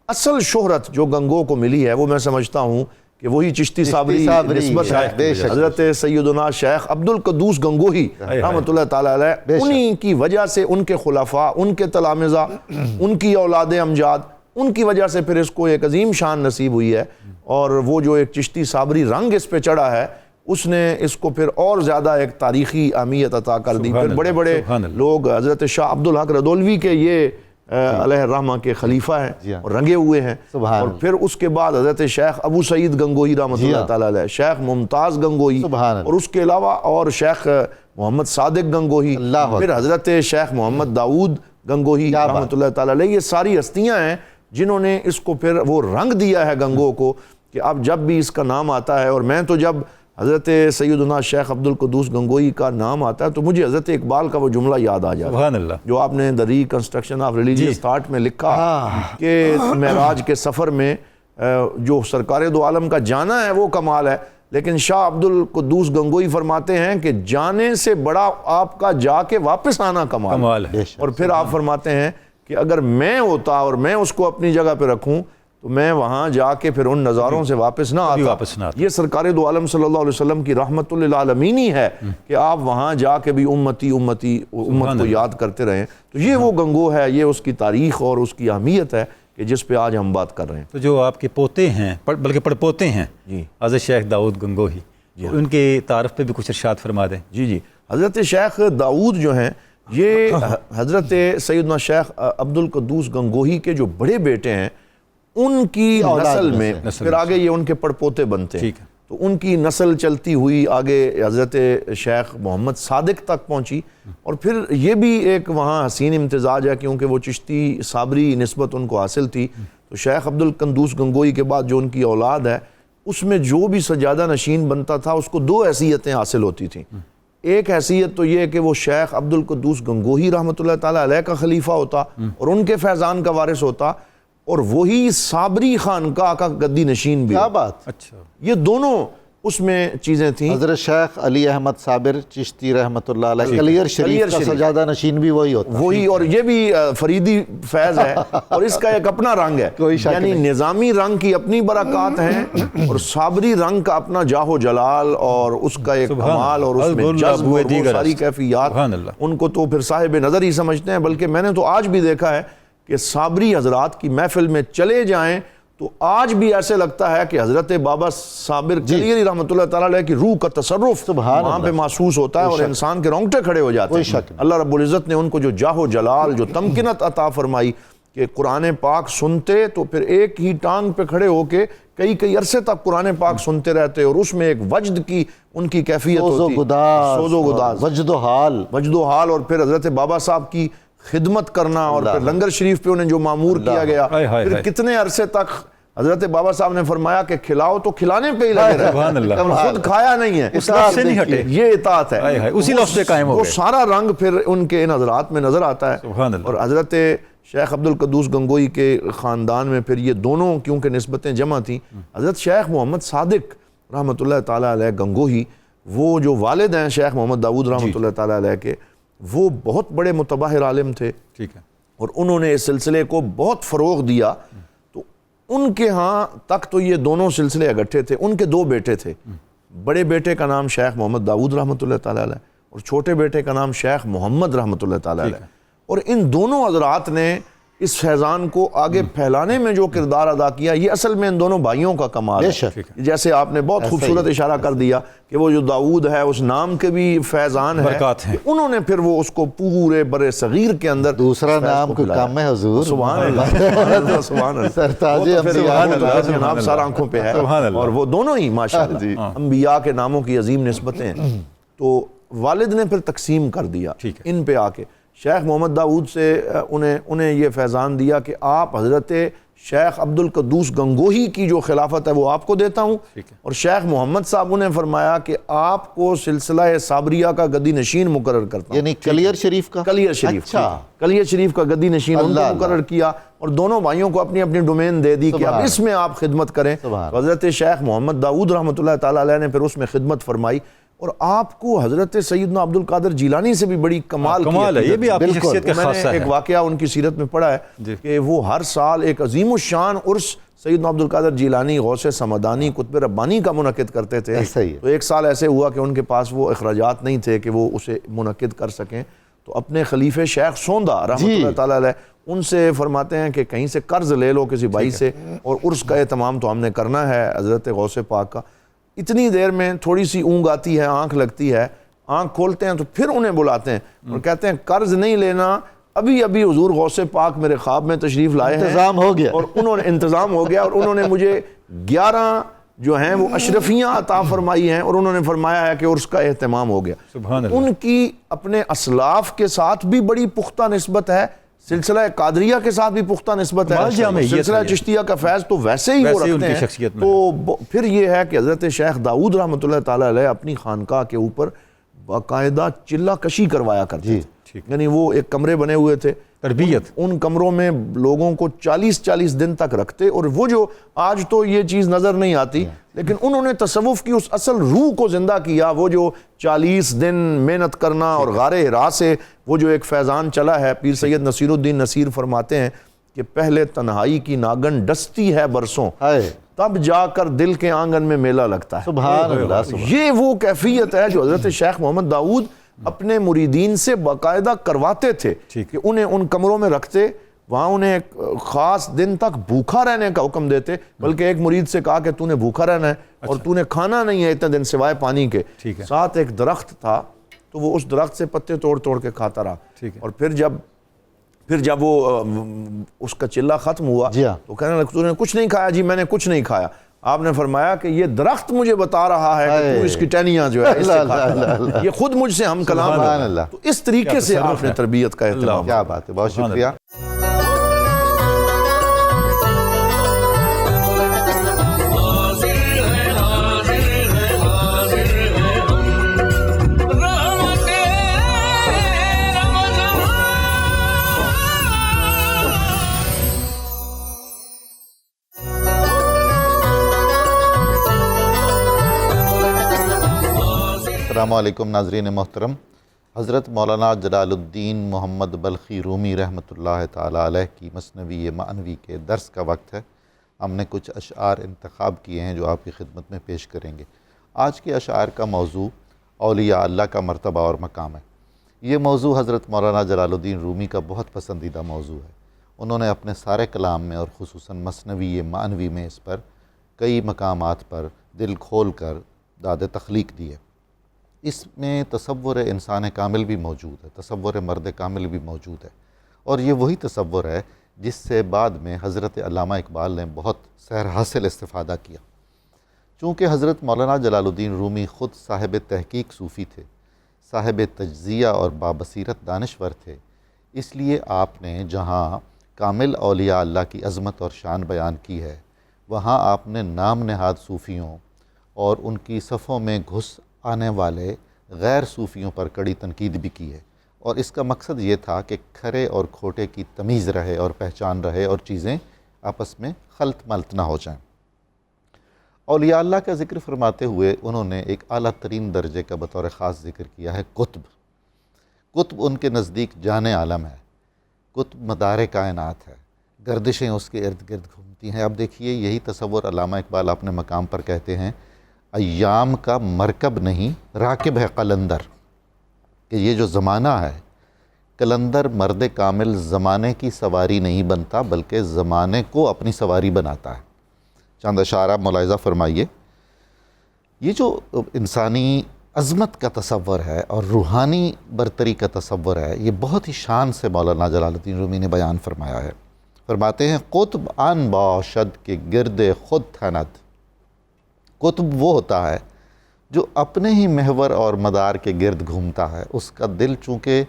اصل شہرت جو گنگو کو ملی ہے وہ میں سمجھتا ہوں کہ وہی چشتی صابری نسبت ہے، حضرت سیدنا شیخ عبد القدوس گنگوہی رحمۃ اللہ تعالیٰ علیہ، انہی کی وجہ سے، ان کے خلفاء، ان کے تلامذہ، ان کی اولاد امجاد، ان کی وجہ سے پھر اس کو ایک عظیم شان نصیب ہوئی ہے، اور وہ جو ایک چشتی صابری رنگ اس پہ چڑھا ہے اس نے اس کو پھر اور زیادہ ایک تاریخی اہمیت عطا کر دی۔ پھر بڑے بڑے لوگ حضرت شاہ عبد الحق رضولوی کے یہ علیہ الرحمہ کے خلیفہ ہیں اور رنگے ہوئے ہیں، اور پھر اس کے بعد حضرت شیخ ابو سعید گنگوہی رحمۃ اللہ تعالیٰ علیہ، شیخ ممتاز گنگوہی، اور اس کے علاوہ اور شیخ محمد صادق گنگوہی، پھر حضرت شیخ محمد داؤد گنگوہی رحمۃ اللہ تعالیٰ علیہ، یہ ساری ہستیاں ہیں جنہوں نے اس کو پھر وہ رنگ دیا ہے گنگو کو، کہ اب جب بھی اس کا نام آتا ہے، اور میں تو جب حضرت سیدنا شیخ عبد القدوس گنگوہی کا نام آتا ہے تو مجھے حضرت اقبال کا وہ جملہ یاد آ جاتا ہے، سبحان اللہ، جو آپ نے دی ریکنسٹرکشن آف ریلیجیس تھاٹ میں لکھا کہ معراج کے سفر میں جو سرکار دو عالم کا جانا ہے وہ کمال ہے، لیکن شاہ عبد القدوس گنگوہی فرماتے ہیں کہ جانے سے بڑا آپ کا جا کے واپس آنا کمال ہے۔ اور پھر آپ فرماتے ہیں کہ اگر میں ہوتا اور میں اس کو اپنی جگہ پہ رکھوں تو میں وہاں جا کے پھر ان نظاروں سے واپس نہ آتا۔ یہ سرکار دو عالم صلی اللہ علیہ وسلم کی رحمت للعالمین ہی ہے کہ آپ وہاں جا کے بھی امت کو یاد کرتے رہیں۔ تو یہ وہ گنگو ہے، یہ اس کی تاریخ اور اس کی اہمیت ہے کہ جس پہ آج ہم بات کر رہے ہیں۔ تو جو آپ کے پوتے ہیں، بلکہ پڑپوتے ہیں حضرت شیخ داؤد گنگوہی، ان کے تعارف پہ بھی کچھ ارشاد فرما دیں۔ جی حضرت شیخ داؤد جو ہیں یہ حضرت سیدنا شیخ عبد القدوس گنگوہی کے جو بڑے بیٹے ہیں ان کی نسل میں پھر آگے یہ ان کے پڑپوتے بنتے ہیں، تو ان کی نسل چلتی ہوئی آگے حضرت شیخ محمد صادق تک پہنچی، اور پھر یہ بھی ایک وہاں حسین امتزاج ہے کیونکہ وہ چشتی صابری نسبت ان کو حاصل تھی، تو شیخ عبد القدوس گنگوہی کے بعد جو ان کی اولاد ہے اس میں جو بھی سجادہ نشین بنتا تھا اس کو دو حیثیتیں حاصل ہوتی تھیں۔ ایک حیثیت تو یہ کہ وہ شیخ عبد القدوس گنگوہی رحمۃ اللہ تعالیٰ علیہ کا خلیفہ ہوتا اور ان کے فیضان کا وارث ہوتا، اور وہی صابری خانقاہ کا گدی نشین بھی۔ کیا بات! اچھا، یہ دونوں اس میں چیزیں تھیں۔ حضرت شیخ علی احمد صابر چشتی رحمۃ اللہ علیہ کلیر شریف کا سجادہ نشین بھی وہی ہوتا، وہی، اور یہ بھی فریدی فیض ہے، اور اس کا ایک اپنا رنگ ہے، یعنی نظامی رنگ کی اپنی برکات ہیں اور صابری رنگ کا اپنا جاہ و جلال اور اس کا ایک کمال اور اس میں جذب اور وہ ساری کیفیات، ان کو تو پھر صاحب نظر ہی سمجھتے ہیں۔ بلکہ میں نے تو آج بھی دیکھا ہے کہ صابری حضرات کی محفل میں چلے جائیں تو آج بھی ایسے لگتا ہے کہ حضرت بابا صابر کلیری رحمۃ اللہ تعالیٰ علیہ کی روح کا تصرف وہاں پہ محسوس ہوتا ہے، اور انسان کے رونگٹے کھڑے ہو جاتے ہیں۔ اللہ رب العزت نے ان کو جو جاہ و جلال، جو تمکنت عطا فرمائی کہ قرآن پاک سنتے تو پھر ایک ہی ٹانگ پہ کھڑے ہو کے کئی عرصے تک قرآن پاک سنتے رہتے، اور اس میں ایک وجد کی ان کی کیفیت ہوتی، سوز و گداز، وجد و حال، اور پھر حضرت بابا صاحب کی خدمت کرنا، اور پھر لنگر شریف پہ انہیں جو معمور کیا گیا، پھر کتنے عرصے تک حضرت بابا صاحب نے فرمایا کہ کھلاؤ تو کھلانے پہ ہی لگے رہے، خود کھایا نہیں ہے، اس لفظ سے نہیں ہٹے، یہ اطاعت ہے، اسی لفظ پہ قائم ہو گئے۔ وہ سارا رنگ پھر ان کے ان حضرات میں نظر آتا ہے۔ اور حضرت شیخ عبد القدوس گنگوہی کے خاندان میں پھر یہ دونوں کیونکہ نسبتیں جمع تھیں، حضرت شیخ محمد صادق رحمۃ اللہ تعالیٰ علیہ گنگوہی، وہ جو والد ہیں شیخ محمد داؤد رحمۃ اللہ تعالیٰ علیہ کے، وہ بہت بڑے متباہر عالم تھے، اور انہوں نے اس سلسلے کو بہت فروغ دیا۔ تو ان کے ہاں تک تو یہ دونوں سلسلے اکٹھے تھے۔ ان کے دو بیٹے تھے، بڑے بیٹے کا نام شیخ محمد داؤد رحمۃ اللہ تعالیٰ علیہ اور چھوٹے بیٹے کا نام شیخ محمد رحمۃ اللہ تعالیٰ علیہ، اور ان دونوں حضرات نے اس فیضان کو آگے پھیلانے میں جو کردار ادا کیا، یہ اصل میں ان دونوں بھائیوں کا کمال ہے۔ جیسے آپ نے بہت خوبصورت اشارہ کر دیا کہ وہ جو داؤد ہے اس نام کے بھی فیضان ہے، انہوں نے پھر وہ اس کو پورے برے صغیر کے اندر، دوسرا نام کوئی کم ہے حضور، سبحان اللہ، سبحان اللہ، سرتاج انبیاء، جناب سر آنکھوں پہ ہے، اور وہ دونوں ہی ماشاءاللہ انبیاء کے ناموں کی عظیم نسبتیں ہیں۔ تو والد نے پھر تقسیم کر دیا ان پہ آ کے، شیخ محمد داؤد سے انہیں یہ فیضان دیا کہ آپ حضرت شیخ عبد القدوس گنگوہی کی جو خلافت ہے وہ آپ کو دیتا ہوں، اور شیخ محمد صاحب نے فرمایا کہ آپ کو سلسلہ صابریہ کا گدی نشین مقرر کرتا ہوں، یعنی کلیر شریف کا؟ کلیر شریف، اچھا، کلیر شریف کا گدی نشین ان اللہ کو مقرر کیا، اور دونوں بھائیوں کو اپنی اپنی ڈومین دے دی کہ اب اس میں آپ خدمت کریں۔ حضرت شیخ محمد داؤد رحمۃ اللہ تعالیٰ علیہ نے پھر اس میں خدمت فرمائی، اور آپ کو حضرت سیدنا عبد القادر جیلانی سے بھی بڑی کمال ہے، یہ بھی آپ کی شخصیت کا میں خاصہ نے ہے۔ ایک واقعہ ان کی سیرت میں پڑھا ہے کہ وہ ہر سال ایک عظیم الشان عرس سیدنا عبد القادر جیلانی غوث سمدانی قطب ربانی کا منعقد کرتے تھے۔ تو ایک سال ایسے ہوا کہ ان کے پاس وہ اخراجات نہیں تھے کہ وہ اسے منعقد کر سکیں، تو اپنے خلیفہ شیخ سوندہ رحمۃ اللہ تعالیٰ علیہ ان سے فرماتے ہیں کہ کہیں سے قرض لے لو کسی بھائی سے، اور عرس کا اہتمام تو ہم نے کرنا ہے حضرت غوث پاک کا۔ اتنی دیر میں تھوڑی سی اونگ آتی ہے، آنکھ لگتی ہے، آنکھ کھولتے ہیں تو پھر انہیں بلاتے ہیں اور کہتے ہیں قرض نہیں لینا، ابھی ابھی حضور غوث پاک میرے خواب میں تشریف لائے ہیں، انتظام ہو گیا، اور انہوں نے انتظام ہو گیا، اور انہوں نے مجھے 11 جو ہیں وہ اشرفیاں عطا فرمائی ہیں، اور انہوں نے فرمایا ہے کہ عرس کا اہتمام ہو گیا۔ سبحان اللہ۔ ان کی اپنے اسلاف کے ساتھ بھی بڑی پختہ نسبت ہے، سلسلہ قادریہ کے ساتھ بھی پختہ نسبت ہے، سلسلہ چشتیہ کا فیض تو ویسے ہی وہ رکھتے ہیں۔ تو پھر یہ ہے کہ حضرت شیخ داؤد رحمۃ اللہ تعالیٰ علیہ اپنی خانقاہ کے اوپر باقاعدہ چلہ کشی کروایا کرتے تھے، یعنی وہ ایک کمرے بنے ہوئے تھے، تربیت، ان کمروں میں لوگوں کو 40 دن تک رکھتے، اور وہ جو آج تو یہ چیز نظر نہیں آتی، لیکن انہوں نے تصوف کی اس اصل روح کو زندہ کیا، وہ جو 40 دن محنت کرنا، اور غار حرا سے وہ جو ایک فیضان چلا ہے۔ پیر سید نصیر الدین نصیر فرماتے ہیں کہ پہلے تنہائی کی ناگن ڈستی ہے برسوں، تب جا کر دل کے آنگن میں میلہ لگتا ہے۔ سبحان اللہ۔ یہ وہ کیفیت ہے جو حضرت شیخ محمد داؤد اپنے مریدین سے باقاعدہ کرواتے تھے کہ انہیں ان کمروں میں رکھتے، وہاں انہیں خاص دن تک بھوکا رہنے کا حکم دیتے، بلکہ ایک مرید سے کہا کہ تو نے بھوکا رہنا ہے اور تو نے کھانا نہیں ہے اتنے دن سوائے پانی کے۔ ساتھ ایک درخت تھا تو وہ اس درخت سے پتے توڑ توڑ کے کھاتا رہا، اور پھر جب وہ اس کا چلہ ختم ہوا تو کہنے لگا تو نے کچھ نہیں کھایا؟ جی میں نے کچھ نہیں کھایا۔ آپ نے فرمایا کہ یہ درخت مجھے بتا رہا ہے کہ تو اس کی ٹہنیاں جو ہے اس سے کھاتا ہے، یہ خود مجھ سے ہم کلام ہے۔ تو اس طریقے سے آپ نے تربیت کا اہتمام۔ کیا بات ہے، بہت شکریہ۔ السلام علیکم ناظرین محترم، حضرت مولانا جلال الدین محمد بلخی رومی رحمۃ اللہ تعالیٰ علیہ کی مثنوی معنوی کے درس کا وقت ہے۔ ہم نے کچھ اشعار انتخاب کیے ہیں جو آپ کی خدمت میں پیش کریں گے۔ آج کے اشعار کا موضوع اولیاء اللہ کا مرتبہ اور مقام ہے۔ یہ موضوع حضرت مولانا جلال الدین رومی کا بہت پسندیدہ موضوع ہے۔ انہوں نے اپنے سارے کلام میں اور خصوصاً مثنوی معنوی میں اس پر کئی مقامات پر دل کھول کر داد تخلیق دی ہے۔ اس میں تصور انسان کامل بھی موجود ہے، تصور مرد کامل بھی موجود ہے، اور یہ وہی تصور ہے جس سے بعد میں حضرت علامہ اقبال نے بہت سحر حاصل استفادہ کیا۔ چونکہ حضرت مولانا جلال الدین رومی خود صاحب تحقیق صوفی تھے، صاحب تجزیہ اور بابصیرت دانشور تھے، اس لیے آپ نے جہاں کامل اولیاء اللہ کی عظمت اور شان بیان کی ہے، وہاں آپ نے نام نہاد صوفیوں اور ان کی صفوں میں گھس آنے والے غیر صوفیوں پر کڑی تنقید بھی کی ہے، اور اس کا مقصد یہ تھا کہ کھرے اور کھوٹے کی تمیز رہے اور پہچان رہے اور چیزیں آپس میں خلط ملط نہ ہو جائیں۔ اولیاء اللہ کا ذکر فرماتے ہوئے انہوں نے ایک اعلیٰ ترین درجے کا بطور خاص ذکر کیا ہے قطب۔ قطب ان کے نزدیک جان عالم ہے، قطب مدار کائنات ہے، گردشیں اس کے ارد گرد گھومتی ہیں۔ اب دیکھیے یہی تصور علامہ اقبال اپنے مقام پر کہتے ہیں، ایام کا مرکب نہیں راکب ہے قلندر، کہ یہ جو زمانہ ہے قلندر مرد کامل زمانے کی سواری نہیں بنتا بلکہ زمانے کو اپنی سواری بناتا ہے۔ چند اشعار آپ ملاحظہ فرمائیے۔ یہ جو انسانی عظمت کا تصور ہے اور روحانی برتری کا تصور ہے، یہ بہت ہی شان سے مولانا جلال الدین رومی نے بیان فرمایا ہے۔ فرماتے ہیں قطب آن باشد کے گرد خود تھند۔ قطب وہ ہوتا ہے جو اپنے ہی محور اور مدار کے گرد گھومتا ہے، اس کا دل چونکہ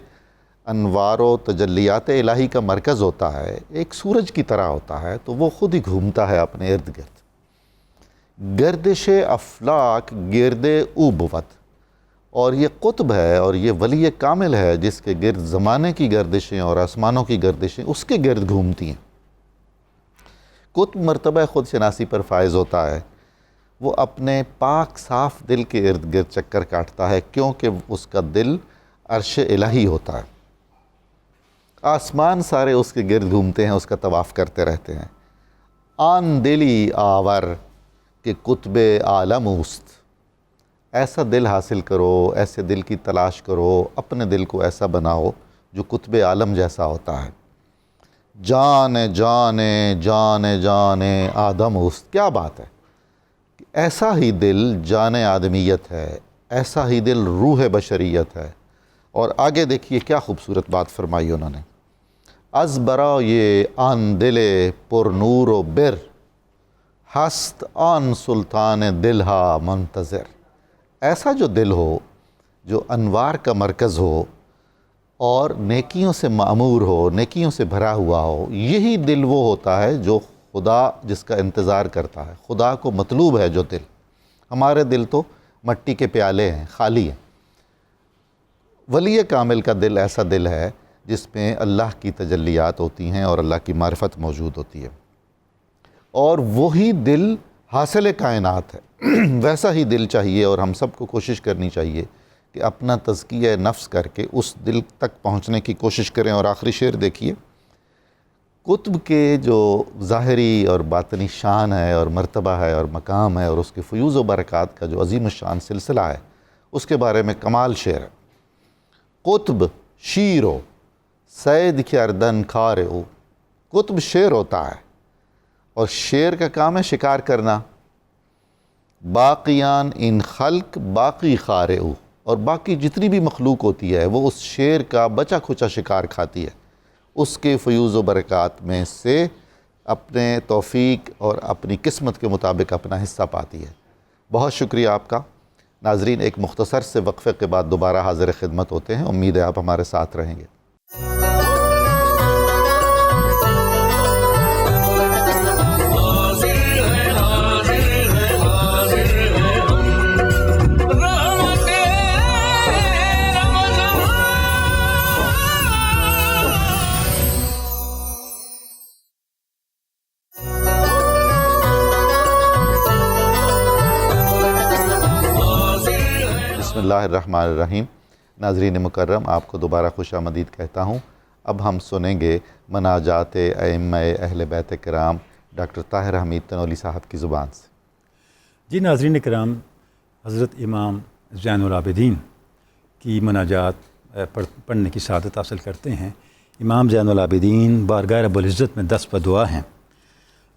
انوار و تجلیات الہی کا مرکز ہوتا ہے، ایک سورج کی طرح ہوتا ہے، تو وہ خود ہی گھومتا ہے اپنے ارد گرد۔ گردش افلاک گرد او بود، اور یہ قطب ہے اور یہ ولی کامل ہے جس کے گرد زمانے کی گردشیں اور آسمانوں کی گردشیں اس کے گرد گھومتی ہیں۔ قطب مرتبہ خود شناسی پر فائز ہوتا ہے، وہ اپنے پاک صاف دل کے ارد گرد چکر کاٹتا ہے، کیونکہ اس کا دل عرش الہی ہوتا ہے۔ آسمان سارے اس کے گرد گھومتے ہیں، اس کا طواف کرتے رہتے ہیں۔ آن دلی آور کہ قطب عالم اوست، ایسا دل حاصل کرو، ایسے دل کی تلاش کرو، اپنے دل کو ایسا بناؤ جو قطب عالم جیسا ہوتا ہے۔ جان جان جان جان آدم اوست، کیا بات ہے، ایسا ہی دل جان آدمیت ہے، ایسا ہی دل روح بشریت ہے۔ اور آگے دیکھیے کیا خوبصورت بات فرمائی انہوں نے، از برا یہ آن دل پر نور و بر، ہست آن سلطان دل ہا منتظر۔ ایسا جو دل ہو جو انوار کا مرکز ہو اور نیکیوں سے معمور ہو، نیکیوں سے بھرا ہوا ہو، یہی دل وہ ہوتا ہے جو خدا جس کا انتظار کرتا ہے، خدا کو مطلوب ہے جو دل۔ ہمارے دل تو مٹی کے پیالے ہیں، خالی ہیں۔ ولی کامل کا دل ایسا دل ہے جس میں اللہ کی تجلیات ہوتی ہیں اور اللہ کی معرفت موجود ہوتی ہے، اور وہی دل حاصل کائنات ہے۔ ویسا ہی دل چاہیے، اور ہم سب کو کوشش کرنی چاہیے کہ اپنا تزکیہ نفس کر کے اس دل تک پہنچنے کی کوشش کریں۔ اور آخری شعر دیکھیے، قطب کے جو ظاہری اور باطنی شان ہے اور مرتبہ ہے اور مقام ہے اور اس کے فیوز و برکات کا جو عظیم الشان سلسلہ ہے، اس کے بارے میں کمال شعر ہے۔ قطب شیرو سید کردن کھارو، قطب شیر ہوتا ہے اور شیر کا کام ہے شکار کرنا۔ باقیان ان خلق باقی خارو، اور باقی جتنی بھی مخلوق ہوتی ہے وہ اس شیر کا بچا کھچا شکار کھاتی ہے، اس کے فیوز و برکات میں سے اپنے توفیق اور اپنی قسمت کے مطابق اپنا حصہ پاتی ہے۔ بہت شکریہ آپ کا۔ ناظرین، ایک مختصر سے وقفے کے بعد دوبارہ حاضر خدمت ہوتے ہیں، امید ہے آپ ہمارے ساتھ رہیں گے۔ بسم اللہ الرحمن الرحیم۔ ناظرین مکرم، آپ کو دوبارہ خوش آمدید کہتا ہوں۔ اب ہم سنیں گے مناجات ائمہ اہل بیت کرام ڈاکٹر طاہر حمید تنولی صاحب کی زبان سے۔ جی ناظرین کرام، حضرت امام زین العابدین کی مناجات پڑھنے کی سعادت حاصل کرتے ہیں۔ امام زین العابدین بارگاہ رب العزت میں دست بدعا ہیں۔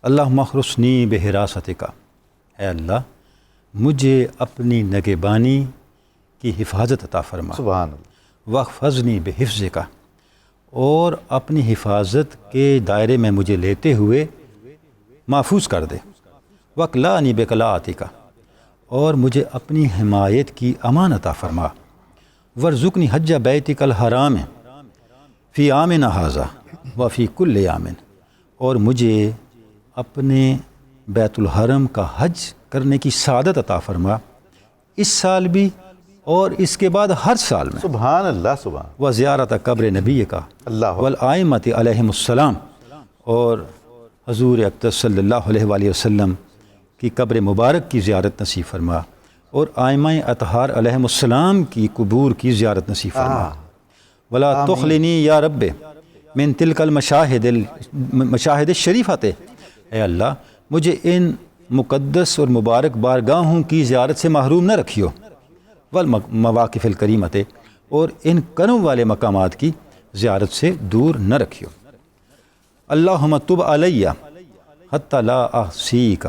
اللہم اخرسنی بحراست کا، اے اللہ مجھے اپنی نگہبانی کی حفاظت عطا فرما، سبحان اللہ۔ واحفظنی بحفظ کا، اور اپنی حفاظت کے دائرے میں مجھے لیتے ہوئے محفوظ کر دے۔ وکلانی بکلاۃ کا، اور مجھے اپنی حمایت کی امان عطا فرما۔ ورزقنی حج بیتک الحرام فی عامنا ھذا وفی کل عام، اور مجھے اپنے بیت الحرم کا حج کرنے کی سعادت عطا فرما، اس سال بھی اور اس کے بعد ہر سال میں۔ سبحان اللہ، سبحان و زیارت قبر نبی کا اللہ، والآئمۃ علیہم السلام، اور حضور اقدس صلی اللہ علیہ وآلہ وسلم کی قبر مبارک کی زیارت نصیب فرما، اور آئمہ اطہار علیہم السلام کی قبور کی زیارت نصیب فرما۔ ولا تخلنی یا رب من تلک المشاہد الشریفۃ، اے اللہ مجھے ان مقدس اور مبارک بارگاہوں کی زیارت سے محروم نہ رکھیو، والمواقف الکریمت، اور ان کرم والے مقامات کی زیارت سے دور نہ رکھیو۔ اللہم تب علیہ حتی لا احصیک،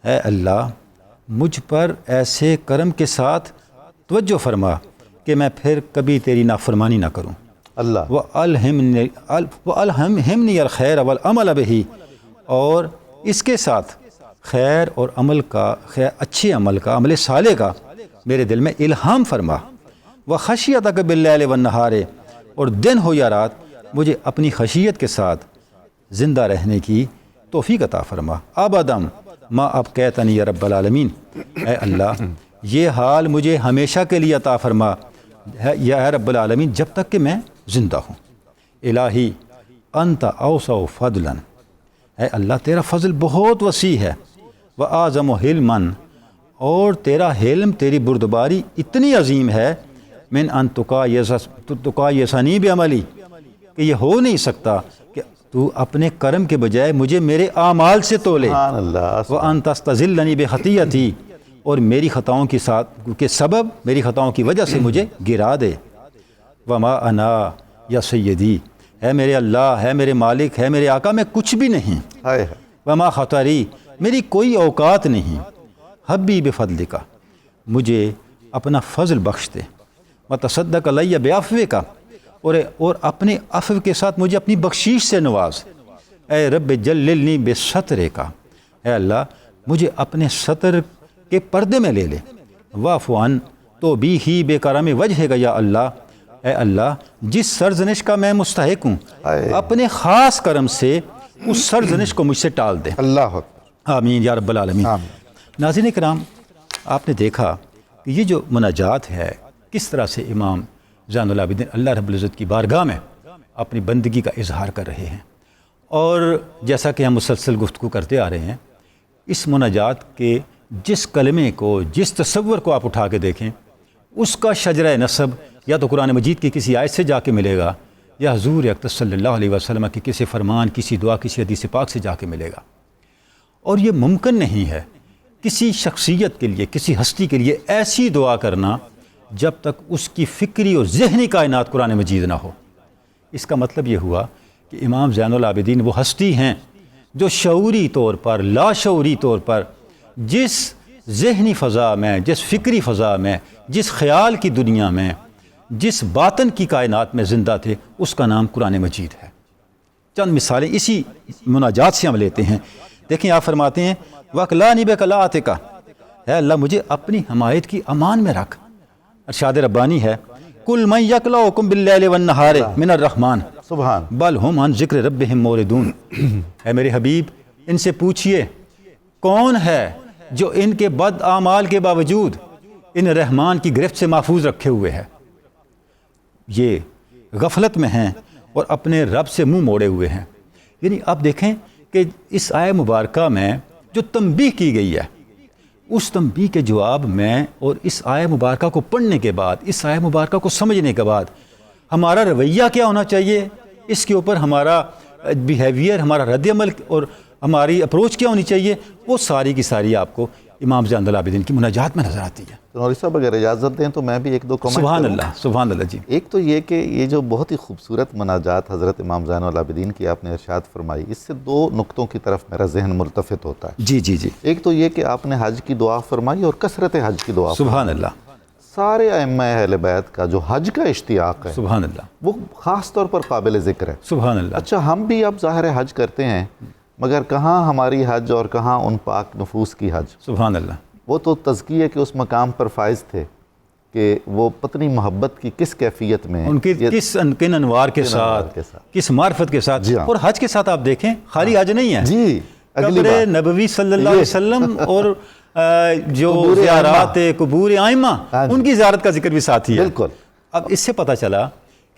اے اللہ مجھ پر ایسے کرم کے ساتھ توجہ فرما کہ میں پھر کبھی تیری نافرمانی نہ کروں۔ اللہ، وَأَلْهِمْنِيَ الْخَيْرَ وَالْعَمَلَ بِهِ، اور اس کے ساتھ خیر اور عمل کا، اچھے عمل کا، عمل صالح کا میرے دل میں الہام فرما۔ وَخَشْيَتَكَ بِاللَّيْلِ وَالنَّهَارِ، اور دن ہو یا رات مجھے اپنی خشیت کے ساتھ زندہ رہنے کی توفیق عطا فرما. ابدم ما اب کہتنی یا رب العالمین، اے اللہ یہ حال مجھے ہمیشہ کے لیے عطا فرما یا رب العالمین جب تک کہ میں زندہ ہوں. الہی انت اوسع فضلا، اے اللہ تیرا فضل بہت وسیع ہے. واعظم حلما، اور تیرا حلم تیری بردباری اتنی عظیم ہے. من ان تقایسنی بعملی، کہ یہ ہو نہیں سکتا کہ تو اپنے کرم کے بجائے مجھے میرے اعمال سے تولے. سبحان اللہ. وان تستذلنی بخطیئتی، اور میری خطاؤں کے سبب، میری خطاؤں کی وجہ سے مجھے گرا دے. وما انا یا سیدی، ہے میرے اللہ، ہے میرے مالک، ہے میرے آقا، میں کچھ بھی نہیں. ہائے ہائے. وما خطری، میری کوئی اوقات نہیں. حبی بفضلک، مجھے اپنا فضل بخش دے. وتصدق علی بعفوک، اور اپنے عفو کے ساتھ مجھے اپنی بخشیش سے نواز. اے رب جللنی بسترک، اے اللہ مجھے اپنے ستر کے پردے میں لے لے. واعف عن تو بھی ہی بے کرم وجہک یا اللہ، اے اللہ جس سرزنش کا میں مستحق ہوں اپنے خاص کرم سے اس سرزنش کو مجھ سے ٹال دے. اللہ اکبر. آمین یا رب العالمین. آمین. ناظرین کرام، آپ نے دیکھا کہ یہ جو مناجات ہے کس طرح سے امام زین العابدین اللہ رب العزت کی بارگاہ میں اپنی بندگی کا اظہار کر رہے ہیں. اور جیسا کہ ہم مسلسل گفتگو کرتے آ رہے ہیں، اس مناجات کے جس کلمے کو، جس تصور کو آپ اٹھا کے دیکھیں، اس کا شجرہ نسب یا تو قرآن مجید کی کسی آیت سے جا کے ملے گا، یا حضور اقدس صلی اللہ علیہ وسلم کی کسی فرمان، کسی دعا، کسی حدیث پاک سے جا کے ملے گا. اور یہ ممکن نہیں ہے کسی شخصیت کے لیے، کسی ہستی کے لیے ایسی دعا کرنا جب تک اس کی فکری اور ذہنی کائنات قرآن مجید نہ ہو. اس کا مطلب یہ ہوا کہ امام زین العابدین وہ ہستی ہیں جو شعوری طور پر، لاشعوری طور پر جس ذہنی فضا میں، جس فکری فضا میں، جس خیال کی دنیا میں، جس باطن کی کائنات میں زندہ تھے، اس کا نام قرآن مجید ہے. چند مثالیں اسی مناجات سے ہم لیتے ہیں. دیکھیں آپ فرماتے ہیں وَقْلَانِ بِقَلَاتِكَ، اے اللہ مجھے اپنی حمایت کی امان میں رکھ. ارشاد ربانی ہے کل من یکلؤکم باللیل والنہار من الرحمن سبحان. بل ہم عن ذکر ربہم موردون. اے میرے حبیب ان سے پوچھئے کون ہے جو ان کے بد اعمال کے باوجود ان رحمان کی گرفت سے محفوظ رکھے ہوئے ہے. یہ غفلت میں ہیں اور اپنے رب سے منہ موڑے ہوئے ہیں. یعنی آپ دیکھیں کہ اس آیہ مبارکہ میں جو تنبیہ کی گئی ہے، اس تنبیہ کے جواب میں اور اس آیہ مبارکہ کو پڑھنے کے بعد، اس آیہ مبارکہ کو سمجھنے کے بعد ہمارا رویہ کیا ہونا چاہیے، اس کے اوپر ہمارا بیہیویئر، ہمارا رد عمل اور ہماری اپروچ کیا ہونی چاہیے، وہ ساری کی ساری آپ کو امام زین العابدین کی مناجات میں نظر آتی ہے. نوری صاحب اگر اجازت دیں تو میں بھی ایک دو کمنٹ سبحان اللہ، سبحان اللہ. جی ایک تو یہ کہ یہ جو بہت ہی خوبصورت مناجات حضرت امام زین العابدین کی آپ نے ارشاد فرمائی، اس سے دو نقطوں کی طرف میرا ذہن ملتفت ہوتا ہے. جی جی جی. ایک تو یہ کہ آپ نے حج کی دعا فرمائی اور کثرت حج کی دعا فرمائی. سبحان اللہ. سارے ائمہ اہل بیت کا جو حج کا اشتیاق ہے سبحان اللہ، وہ خاص طور پر قابل ذکر ہے. سبحان اللہ. اچھا ہم بھی اب ظاہر حج کرتے ہیں، مگر کہاں ہماری حج اور کہاں ان پاک نفوس کی حج. سبحان اللہ. وہ تو تزکیہ کے اس مقام پر فائز تھے کہ وہ پتنی محبت کی کس کیفیت میں، ان کی کن انوار کے ساتھ، کس معرفت کے ساتھ. اور حج کے ساتھ آپ دیکھیں خالی حج نہیں ہے، جی قبر نبوی صلی اللہ علیہ وسلم اور جو زیارات قبور ائمہ ان کی زیارت کا ذکر بھی ساتھ ہی ہے. بالکل. اب اس سے پتہ چلا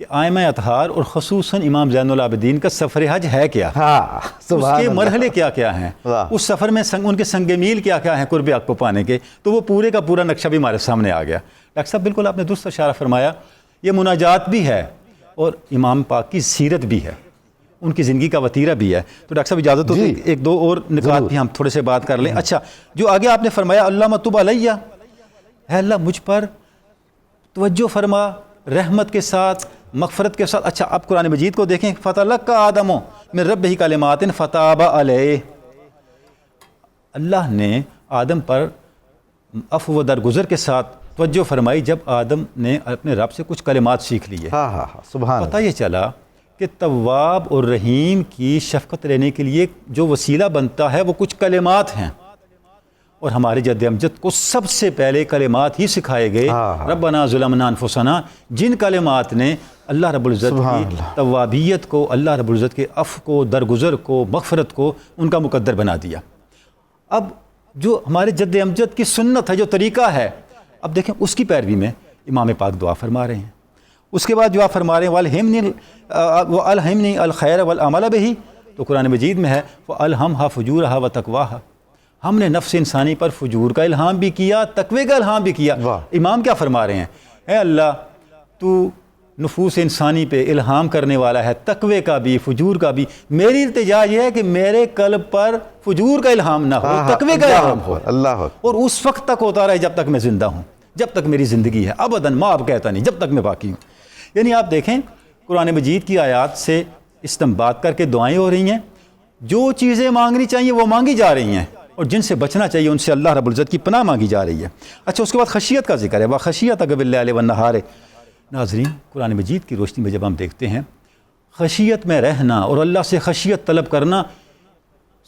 کہ ائمہ اطہار اور خصوصاً امام زین العابدین کا سفر حج ہے کیا، اس کے مرحلے کیا کیا ہیں، اس سفر میں ان کے سنگ میل کیا کیا ہیں قرب حق کو پانے کے. تو وہ پورے کا پورا نقشہ بھی ہمارے سامنے آ گیا. ڈاکٹر صاحب بالکل آپ نے درست اشارہ فرمایا، یہ مناجات بھی ہے اور امام پاک کی سیرت بھی ہے، ان کی زندگی کا وتیرہ بھی ہے. تو ڈاکٹر صاحب اجازت ہو تو ایک دو اور نکات بھی ہم تھوڑے سے بات کر لیں. اچھا جو آگے آپ نے فرمایا اللہم تب علیہ، اے اللہ مجھ پر توجہ فرما رحمت کے ساتھ، مغفرت کے ساتھ. اچھا اب قرآن مجید کو دیکھیں فَتَلَقَّى آدَمُ مِن رَبِّهِ کَلِمَاتٍ فَتَابَ عَلَيْهِ. اللہ نے آدم پر عفو و درگزر کے ساتھ توجہ فرمائی جب آدم نے اپنے رب سے کچھ کلمات سیکھ لیے. سبحان. پتہ یہ چلا کہ تواب اور رحیم کی شفقت لینے کے لیے جو وسیلہ بنتا ہے وہ کچھ کلمات ہیں، اور ہمارے جد امجد کو سب سے پہلے کلمات ہی سکھائے گئے، ربنا ظلمنا انفسنا، جن کلمات نے اللہ رب العزت کی توابیت کو، اللہ رب العزت کے عفو کو، درگزر کو، مغفرت کو ان کا مقدر بنا دیا۔ اب جو ہمارے جد امجد کی سنت ہے، جو طریقہ ہے، اب دیکھیں اس کی پیروی میں امام پاک دعا فرما رہے ہیں۔ اس کے بعد دعا فرما رہے ہیں وَأَلْهِمْنِي الْخَيْرَ وَالْعَمَلَ بِهِ، تو قرآن مجید میں ہے وَأَلْهَمْهَا فُجُورَهَا وَتَقْوَاهَا، ہم نے نفس انسانی پر فجور کا الہام بھی کیا، تقوی کا الہام بھی کیا۔ امام کیا فرما رہے ہیں؟ اے اللہ تو نفوس انسانی پہ الہام کرنے والا ہے، تقوی کا بھی، فجور کا بھی۔ میری التجا یہ ہے کہ میرے قلب پر فجور کا الہام نہ ہو، تقوی کا الہام ہو، اللہ، اور اس وقت تک ہوتا رہے جب تک میں زندہ ہوں، جب تک میری زندگی ہے، ابداً ماں اب کہتا نہیں، جب تک میں باقی ہوں۔ یعنی آپ دیکھیں قرآن مجید کی آیات سے استنباط کر کے دعائیں ہو رہی ہیں، جو چیزیں مانگنی چاہیے وہ مانگی جا رہی ہیں، اور جن سے بچنا چاہیے ان سے اللہ رب العزت کی پناہ مانگی جا رہی ہے۔ اچھا، اس کے بعد خشیت کا ذکر ہے، وَخَشِيَتَكَ بِاللَّيْلِ وَالنَّهَارِ۔ ناظرین، قرآن مجید کی روشنی میں جب ہم دیکھتے ہیں خشیت میں رہنا اور اللہ سے خشیت طلب کرنا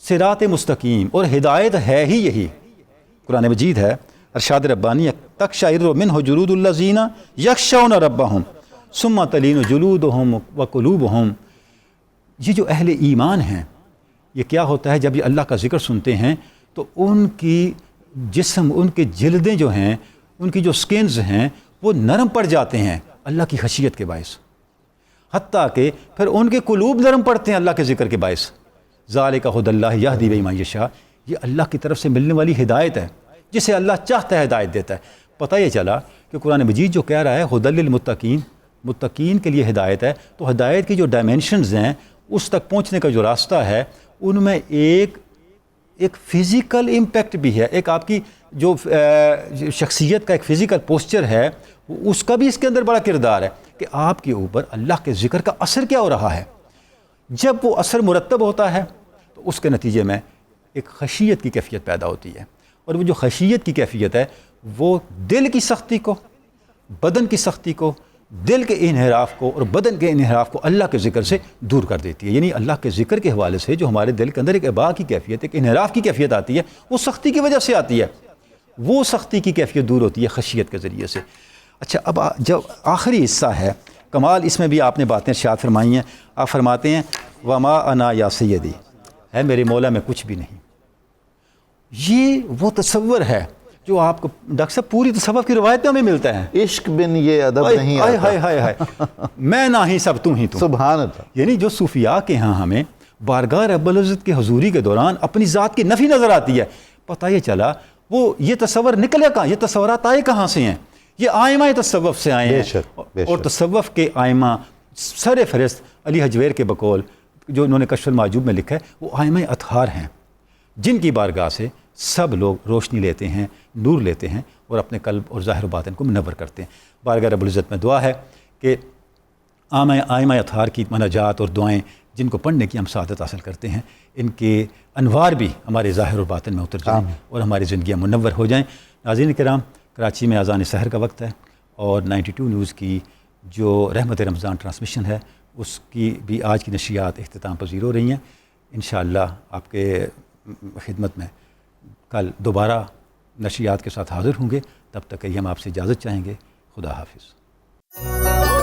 صراط مستقیم اور ہدایت ہے ہی یہی۔ قرآن مجید ہے ارشاد ربانی تقشعر منہ جلود الذین یخشون ربہم ثم تلین جلودہم وقلوبہم۔ یہ جو اہل ایمان ہیں، یہ کیا ہوتا ہے جب یہ اللہ کا ذکر سنتے ہیں تو ان کی جسم، ان کے جلدیں جو ہیں، ان کی جو سکنز ہیں وہ نرم پڑ جاتے ہیں اللہ کی خشیت کے باعث، حتیٰ کہ پھر ان کے قلوب نرم پڑتے ہیں اللہ کے ذکر کے باعث۔ ذالک ھدی اللہ یہدی بہ من یشاء، یہ اللہ کی طرف سے ملنے والی ہدایت ہے، جسے اللہ چاہتا ہے ہدایت دیتا ہے۔ پتہ یہ چلا کہ قرآن مجید جو کہہ رہا ہے ھدی للمتقین، متقین کے لیے ہدایت ہے، تو ہدایت کی جو ڈائمینشنز ہیں، اس تک پہنچنے کا جو راستہ ہے، ان میں ایک فزیکل امپیکٹ بھی ہے، ایک آپ کی جو شخصیت کا ایک فزیکل پوسچر ہے، اس کا بھی اس کے اندر بڑا کردار ہے کہ آپ کے اوپر اللہ کے ذکر کا اثر کیا ہو رہا ہے۔ جب وہ اثر مرتب ہوتا ہے تو اس کے نتیجے میں ایک خشیت کی کیفیت پیدا ہوتی ہے، اور وہ جو خشیت کی کیفیت ہے وہ دل کی سختی کو، بدن کی سختی کو، دل کے انحراف کو اور بدن کے انحراف کو اللہ کے ذکر سے دور کر دیتی ہے۔ یعنی اللہ کے ذکر کے حوالے سے جو ہمارے دل کے اندر ایک اباء کی کیفیت، ایک انحراف کی کیفیت آتی ہے، وہ سختی کی وجہ سے آتی ہے، وہ سختی کی کیفیت دور ہوتی ہے خشیت کے ذریعے سے۔ اچھا، اب جو آخری حصہ ہے کمال، اس میں بھی آپ نے باتیں ارشاد فرمائی ہیں۔ آپ فرماتے ہیں وما انا یا سیدی، ہے میرے مولا میں کچھ بھی نہیں۔ یہ وہ تصور ہے جو آپ کو ڈاکٹر صاحب پوری تصوف کی روایت میں ہمیں ملتا ہے۔ عشق بن یہ ادب نہیں آتا، میں نہ ہی سب تم ہی تم، سبحان اللہ۔ یعنی جو صوفیاء کے ہاں ہمیں بارگاہ رب العزت کی حضوری کے دوران اپنی ذات کی نفی نظر آتی ہے، پتہ یہ چلا وہ یہ تصور نکلے کہاں، یہ تصورات آئے کہاں سے ہیں؟ یہ آئمہ تصوف سے آئے ہیں، اور تصوف کے آئمہ سر فہرست علی حجویر کے بقول جو انہوں نے کشف المعجوب میں لکھا ہے، وہ آئمہ اطہار ہیں جن کی بارگاہ سے سب لوگ روشنی لیتے ہیں، نور لیتے ہیں، اور اپنے قلب اور ظاہر و باطن کو منور کرتے ہیں۔ بارگاہ رب العزت میں دعا ہے کہ آئمہ اطہار کی مناجات اور دعائیں جن کو پڑھنے کی ہم سعادت حاصل کرتے ہیں، ان کے انوار بھی ہمارے ظاہر و باطن میں اتر جائیں اور ہماری زندگیاں منور ہو جائیں۔ ناظرین کرام، کراچی میں اذان سحر کا وقت ہے، اور 92 نیوز کی جو رحمت رمضان ٹرانسمیشن ہے اس کی بھی آج کی نشریات اختتام پذیر ہو رہی ہیں۔ انشاءاللہ آپ کے خدمت میں کل دوبارہ نشریات کے ساتھ حاضر ہوں گے، تب تک کہ ہم آپ سے اجازت چاہیں گے۔ خدا حافظ۔